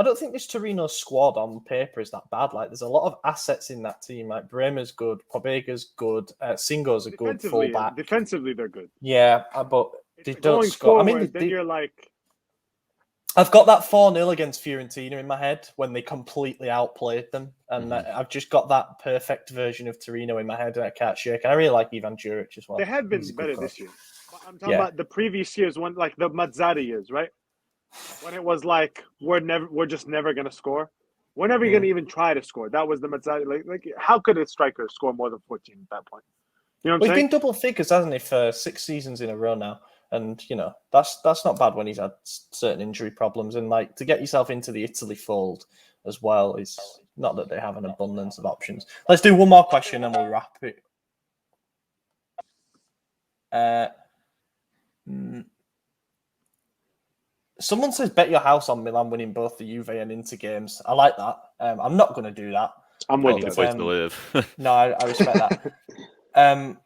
don't think this Torino squad on paper is that bad. There's a lot of assets in that team. Bremer's good, Pobega's good, Singo's a good fullback. Defensively, they're good. Yeah, but they don't score. Forward, you're like, I've got that 4-0 against Fiorentina in my head when they completely outplayed them. And I've just got that perfect version of Torino in my head, and I can't shake. And I really like Ivan Juric as well. They have been better this year. But I'm talking about the previous years, when the Mazzari years, right? When it was we're just never going to score. We're never going to even try to score. That was the Mazzari. How could a striker score more than 14 at that point? You know what I'm saying? He's been double figures, hasn't he, for 6 seasons in a row now? And, that's not bad when he's had certain injury problems. And, to get yourself into the Italy fold as well is not that they have an abundance of options. Let's do one more question and we'll wrap it. Someone says bet your house on Milan winning both the Juve and Inter games. I like that. I'm not going to do that. I'm waiting for place to live. No, I respect that.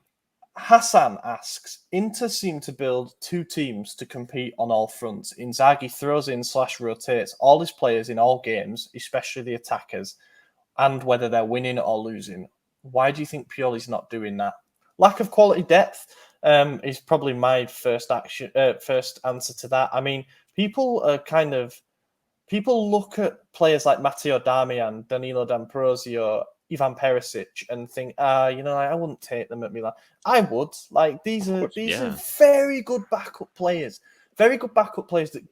Hassan asks, Inter seem to build 2 teams to compete on all fronts. Inzaghi throws in / rotates all his players in all games, especially the attackers, and whether they're winning or losing. Why do you think Pioli's not doing that? Lack of quality depth is probably my first answer to that. I mean, people look at players like Matteo Darmian, Danilo D'Ambrosio, Ivan Perisic, and think, I wouldn't take them at Milan. I would. These are very good backup players. Very good backup players that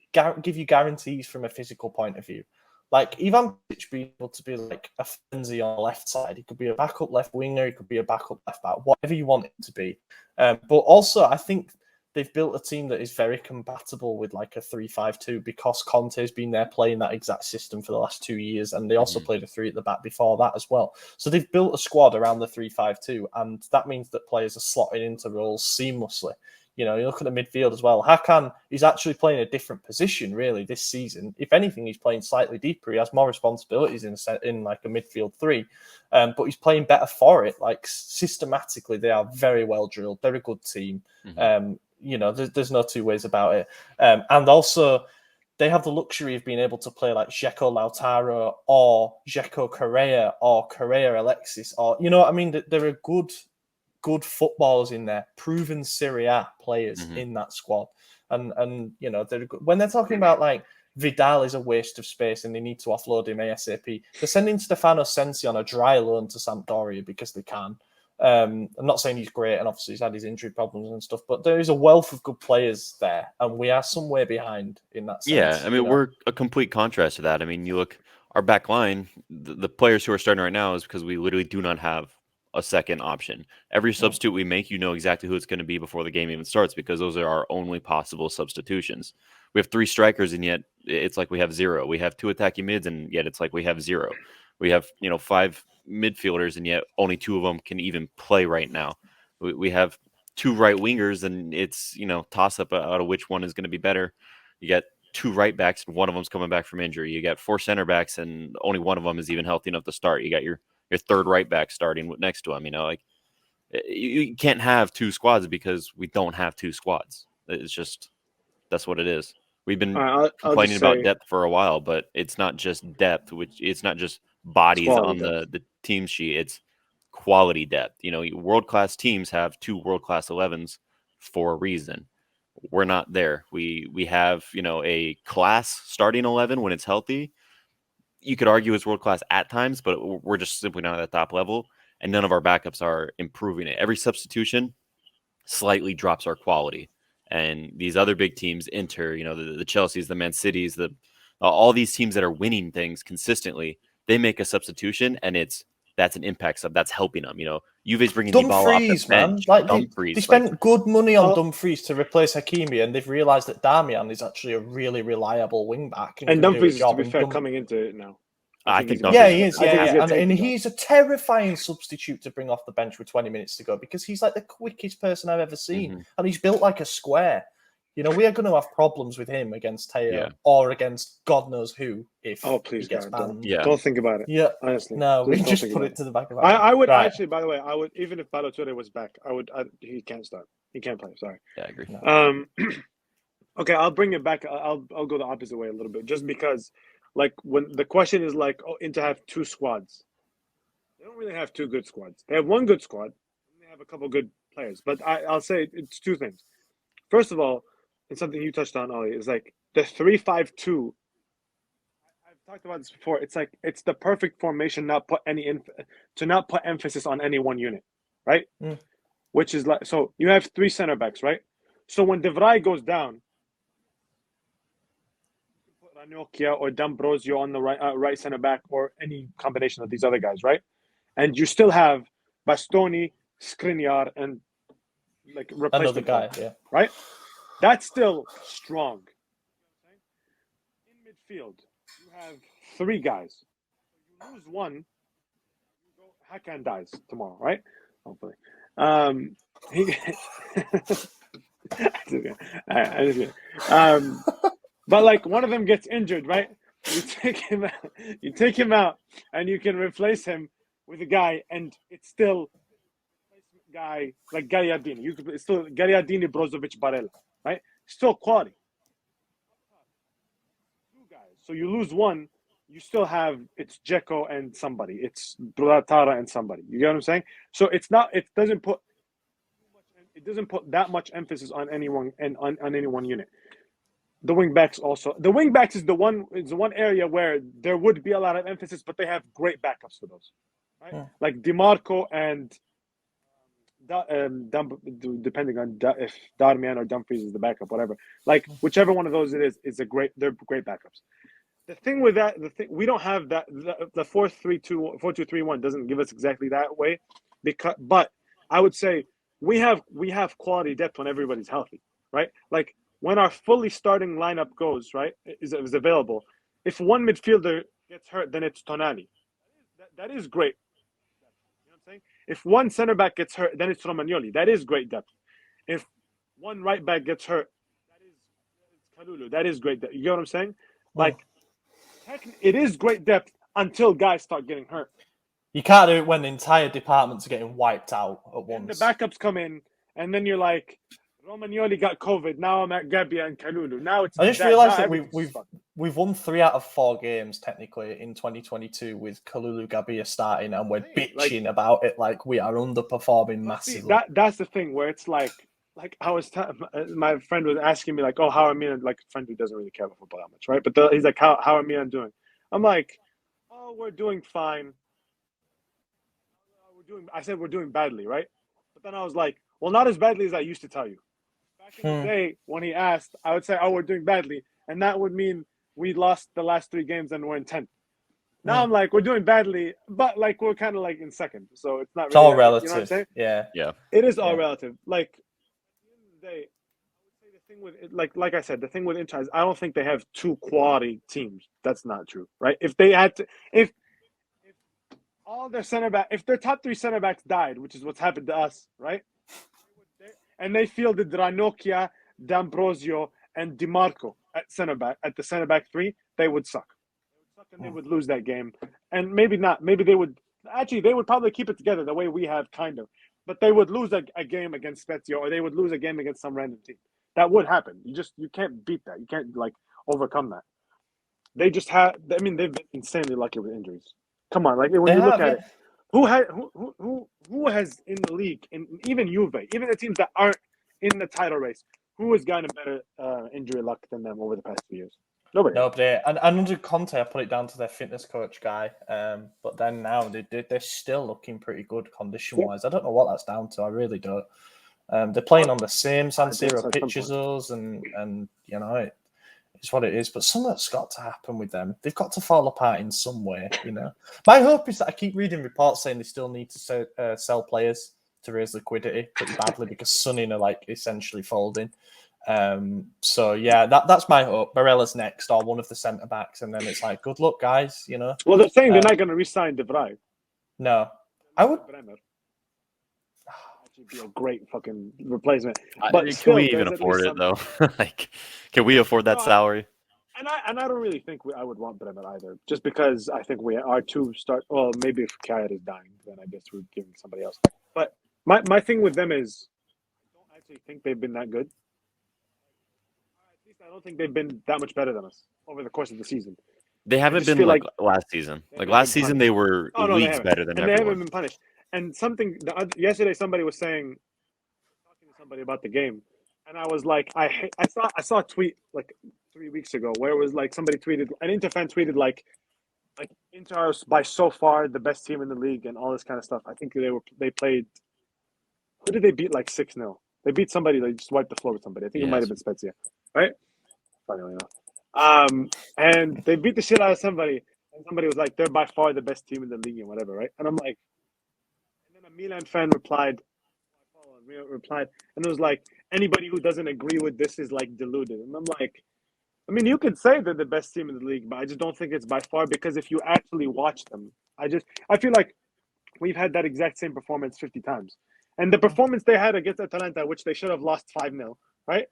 give you guarantees from a physical point of view. Ivan Perisic being able to be a frenzy on the left side. He could be a backup left winger. He could be a backup left back. Whatever you want it to be. But also, I think they've built a team that is very compatible with a 3-5-2 because Conte's been there playing that exact system for the last 2 years, and they also played a 3 at the back before that as well. So they've built a squad around the 3-5-2, and that means that players are slotting into roles seamlessly. You look at the midfield as well. Hakan is actually playing a different position really this season. If anything, he's playing slightly deeper. He has more responsibilities in a midfield 3, but he's playing better for it. Systematically, they are very well drilled. They're a good team. There's no two ways about it. And also, they have the luxury of being able to play like Dzeko Lautaro or Dzeko Correa or Correa Alexis, or you know what I mean. There are good footballers in there, proven Serie A players in that squad, and you know when they're talking about like Vidal is a waste of space and they need to offload him ASAP, they're sending Stefano Sensi on a dry loan to Sampdoria because they can. I'm not saying he's great, and obviously he's had his injury problems and stuff, but there is a wealth of good players there, and we are somewhere behind in that sense. Yeah, I mean, we're a complete contrast to that. I mean, you look, our back line, the players who are starting right now is because we literally do not have a second option. Every substitute we make, you know exactly who it's going to be before the game even starts, because those are our only possible substitutions. We have 3 strikers, and yet it's like we have 0. We have 2 attacking mids, and yet it's like we have 0. We have, 5 midfielders, and yet only 2 of them can even play right now. We have 2 right wingers, and it's, toss up out of which one is going to be better. You got 2 right backs, and one of them's coming back from injury. You got 4 center backs, and only one of them is even healthy enough to start. You got your third right back starting next to him. You can't have 2 squads because we don't have 2 squads. It's just, that's what it is. We've been complaining about depth for a while, but it's not just depth, it's not just bodies on the team sheet. It's quality depth. World-class teams have 2 world-class 11s for a reason. We're not there. We have, a class starting 11 when it's healthy. You could argue it's world-class at times, but we're just simply not at that top level, and none of our backups are improving it. Every substitution slightly drops our quality. And these other big teams, Inter, the Chelseas, the Man Cities, all these teams that are winning things consistently, they make a substitution, and that's an impact sub. That's helping them. Juve's bringing Dumfries, the ball off the bench. Man. Dumfries, they spent good money on Dumfries to replace Hakimi, and they've realised that Darmian is actually a really reliable wing back. And Dumfries, to be fair, coming into it now. I think he is. And he's a terrifying substitute to bring off the bench with 20 minutes to go, because he's like the quickest person I've ever seen, and he's built like a square. We are going to have problems with him against Teo or against God knows who if please, he gets God, banned. Don't think about it. Yeah, honestly. No, we just put it to the back of our I would actually, by the way, even if Balotelli was back, he can't start. He can't play. Sorry. Yeah, I agree. No. Okay, I'll bring it back. I'll go the opposite way a little bit, just because. Like when the question is like, Inter have 2 squads. They don't really have 2 good squads. They have 1 good squad, and they have a couple good players. But I'll say it's 2 things. First of all, and something you touched on, Ollie, is like the 3-5-2. I've talked about this before. It's like it's the perfect formation to not put emphasis on any one unit, right? Which is like, so you have 3 center backs, right? So when De Vrij goes down, Ranocchia or D'Ambrosio on the right center back, or any combination of these other guys, right? And you still have Bastoni, Skriniar, and like replacement guy, right? That's still strong. In midfield, you have 3 guys. You lose one, Hakan dies tomorrow, right? Hopefully. But like one of them gets injured, right? You take him out, and you can replace him with a guy, and it's still a guy like Gagliardini. It's still Gagliardini, Brozovic, Barella, right? Still quality. 2 guys. So you lose one, you still have it's Dzeko and somebody. It's Lautaro and somebody. You get what I'm saying? So it's not. It doesn't put that much emphasis on anyone and on any one unit. The wing backs also. The wing backs is the one area where there would be a lot of emphasis, but they have great backups for those, right? Yeah. Like DiMarco and depending on if Darmian or Dumfries is the backup, whatever. Like whichever one of those it is they're great backups. The thing with that, we don't have that. The 4-3-2, 4-2-3-1 doesn't give us exactly that way, but I would say we have quality depth when everybody's healthy, right? Like. When our fully starting lineup goes, right, is available, if one midfielder gets hurt, then it's Tonali. That is great. You know what I'm saying? If one center back gets hurt, then it's Romagnoli. That is great depth. If one right back gets hurt, that is Kalulu. That is great depth. You get what I'm saying? Like, it is great depth until guys start getting hurt. You can't do it when the entire departments are getting wiped out at once. And the backups come in, and then you're like, Romagnoli got COVID. Now I'm at Gabbia and Kalulu. Now it's. I just realised that we've won 3 out of 4 games technically in 2022 with Kalulu Gabbia starting, and we're bitching about it like we are underperforming massively. That's the thing where it's like I was my friend was asking me like, oh, how are Milan? Like a friend who doesn't really care about football that much, right? But he's like, how are Milan doing? I'm like, oh, we're doing fine. I said we're doing badly, right? But then I was like, well, not as badly as I used to tell you. Back in the day, when he asked, I would say, oh, we're doing badly. And that would mean we lost the last 3 games and we're in 10th. Now I'm like, we're doing badly, but like we're kind of like in second. So it's not really. It's all relative. You know what I'm saying? Yeah. It is all relative. Like, at the end of the day, I would say the thing with, like I said, the thing with Inter is I don't think they have 2 quality teams. That's not true, right? If they had to, if all their if their top 3 center backs died, which is what's happened to us, right? And they fielded Ranocchia, D'Ambrosio, and DiMarco at the center back 3, they would suck. And they would lose that game. And maybe not. Maybe they would probably keep it together the way we have, kind of. But they would lose a game against Spezia, or they would lose a game against some random team. That would happen. You can't beat that. You can't like overcome that. They just have. I mean, they've been insanely lucky with injuries. Come on, like when you look at it, who has in the league, and even Juve, even the teams that aren't in the title race, who has gotten a better injury luck than them over the past few years? Nobody. And under Conte, I put it down to their fitness coach guy. But then now they're still looking pretty good condition-wise. I don't know what that's down to. I really don't. They're playing on the same San Siro pitch as us, and you know, it's what it is. But something's got to happen with them. They've got to fall apart in some way, you know. My hope is that I keep reading reports saying they still need to sell players to raise liquidity pretty badly because Sunning are like essentially folding. So yeah, that's my hope. Barella's next, or one of the centre backs, and then it's like, good luck, guys. You know. Well, they're saying they're not going to re-sign De Vrij. No, I would. Be a great fucking replacement. But can we even afford it though? Like, can we afford that salary? And I don't really think I would want Bremer either, just because I think our 2 start. Well, maybe if Kayat is dying, then I guess we're giving somebody else. But my thing with them is, I don't actually think they've been that good. At least I don't think they've been that much better than us over the course of the season. They haven't been like last season. Like last season, they were leagues better than everyone. They haven't been punished. And yesterday, somebody was talking to somebody about the game, and I was like, I saw a tweet like 3 weeks ago where it was like somebody tweeted, an Inter fan tweeted like Inter are by so far the best team in the league and all this kind of stuff. I think they played. Who did they beat like 6-0? They beat somebody. They just wiped the floor with somebody. I think it might have been Spezia, right? Finally, and they beat the shit out of somebody, and somebody was like, they're by far the best team in the league and whatever, right? And I'm like. A Milan fan replied, and it was like, anybody who doesn't agree with this is like deluded. And I'm like, I mean, you could say they're the best team in the league, but I just don't think it's by far, because if you actually watch them, I feel like we've had that exact same performance 50 times. And the performance they had against Atalanta, which they should have lost 5-0, right?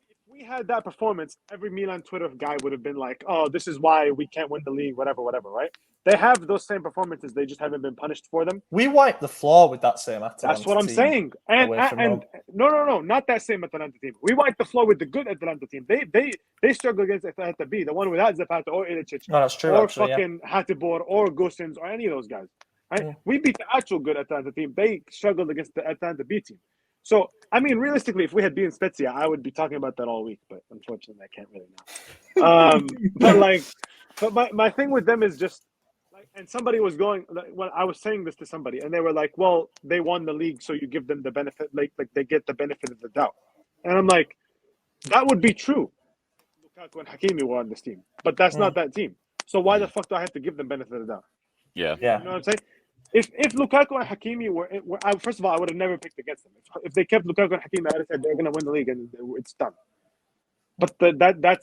If we had that performance, every Milan Twitter guy would have been like, oh, this is why we can't win the league, whatever, right? They have those same performances. They just haven't been punished for them. We wiped the floor with that same Atalanta. That's what I'm saying. And no, not that same Atalanta team. We wiped the floor with the good Atalanta team. They struggle against Atalanta B, the one without Zapata or Ilicic. No, that's true. Or fucking Hatibor or Gosens or any of those guys. Right? Yeah. We beat the actual good Atalanta team. They struggled against the Atalanta B team. So, I mean, realistically, if we had beaten Spezia, I would be talking about that all week. But unfortunately, I can't really now. But my thing with them is just. And somebody was going, when I was saying this to somebody, and they were like, well, they won the league, so you give them the benefit, like they get the benefit of the doubt. And I'm like, that would be true. Lukaku and Hakimi were on this team, but that's not that team. So why the fuck do I have to give them benefit of the doubt? Yeah. You know what I'm saying? If Lukaku and Hakimi were first of all, I would have never picked against them. If they kept Lukaku and Hakimi, I would have said they're going to win the league, and it's done. But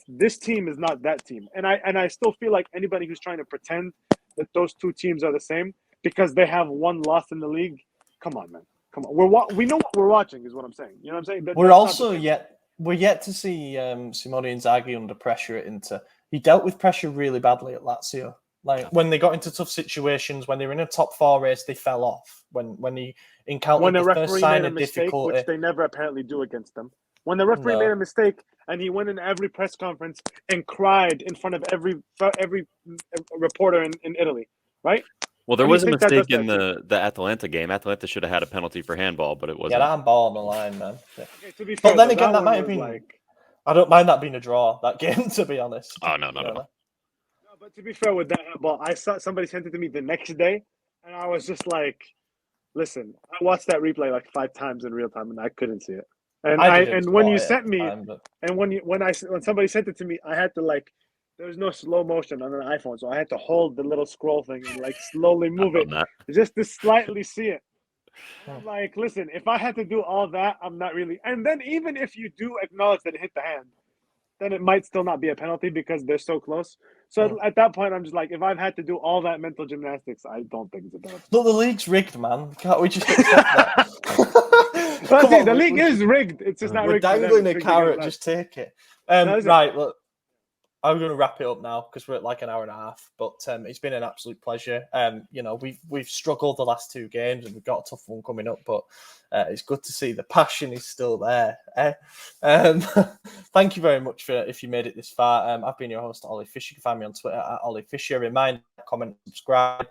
this team is not that team. And I still feel like anybody who's trying to pretend that those 2 teams are the same because they have 1 loss in the league. Come on, man. Come on. We know what we're watching is what I'm saying. You know what I'm saying? We're also yet to see Simone Inzaghi under pressure at Inter. He dealt with pressure really badly at Lazio Like when they got into tough situations, when they were in a top 4 race, they fell off. When he encountered the first sign of difficulty, which they never apparently do against them. When the referee made a mistake and he went in every press conference and cried in front of every reporter in Italy, right? Well, there was a mistake in the Atalanta game. Atalanta should have had a penalty for handball, but it wasn't. Yeah, that handball on the line, man. Yeah. Okay, to be fair, but then again, that might have been. Like... I don't mind that being a draw, that game, to be honest. Oh, no. No, but to be fair with that handball, I saw somebody sent it to me the next day, and I was just like, listen, I watched that replay like 5 times in real time, and I couldn't see it. And when you sent me, and when somebody sent it to me, I had to like, there was no slow motion on an iPhone, so I had to hold the little scroll thing and like slowly move it just to slightly see it. I'm like, listen, if I had to do all that, I'm not really. And then even if you do acknowledge that it hit the hand, then it might still not be a penalty because they're so close. So at that point, I'm just like, if I've had to do all that mental gymnastics, I don't think it's a penalty. Look, the league's rigged, man. Can't we just accept that? The league is rigged. It's just not rigged. We're dangling a carrot. Just take it. Right, look. I'm going to wrap it up now because we're at like an hour and a half. But it's been an absolute pleasure. You know, we've struggled the last 2 games and we've got a tough one coming up. But it's good to see the passion is still there. Thank you very much for if you made it this far. I've been your host, Ollie Fisher. You can find me on Twitter at Ollie Fisher. Remind, comment, subscribe,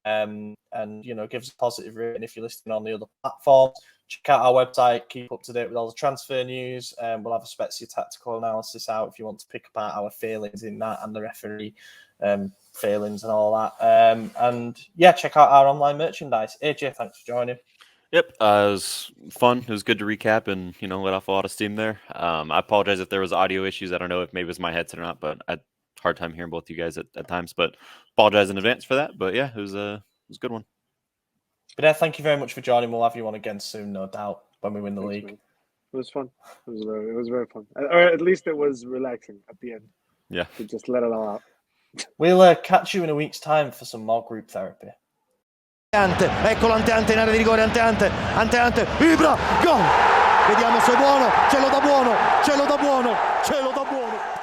and you know, give us a positive rating if you're listening on the other platforms. Check out our website, keep up to date with all the transfer news. We'll have a Spezia tactical analysis out if you want to pick apart our failings in that and the referee failings and all that. And yeah, check out our online merchandise. AJ, thanks for joining. Yep, it was fun. It was good to recap and, you know, let off a lot of steam there. I apologize if there was audio issues. I don't know if maybe it was my headset or not, but I had a hard time hearing both you guys at times. But apologize in advance for that. But yeah, it was a good one. Bdair, thank you very much for joining. We'll have you on again soon, no doubt, when we win the league. Man. It was fun. It was very fun. Or at least it was relaxing at the end. Yeah. To just let it all out. We'll catch you in a week's time for some more group therapy. Ecco l'Ante in area di rigore, Ante, Ibra, gol! Vediamo se è buono, ce lo dà buono, ce lo dà buono, ce lo dà buono!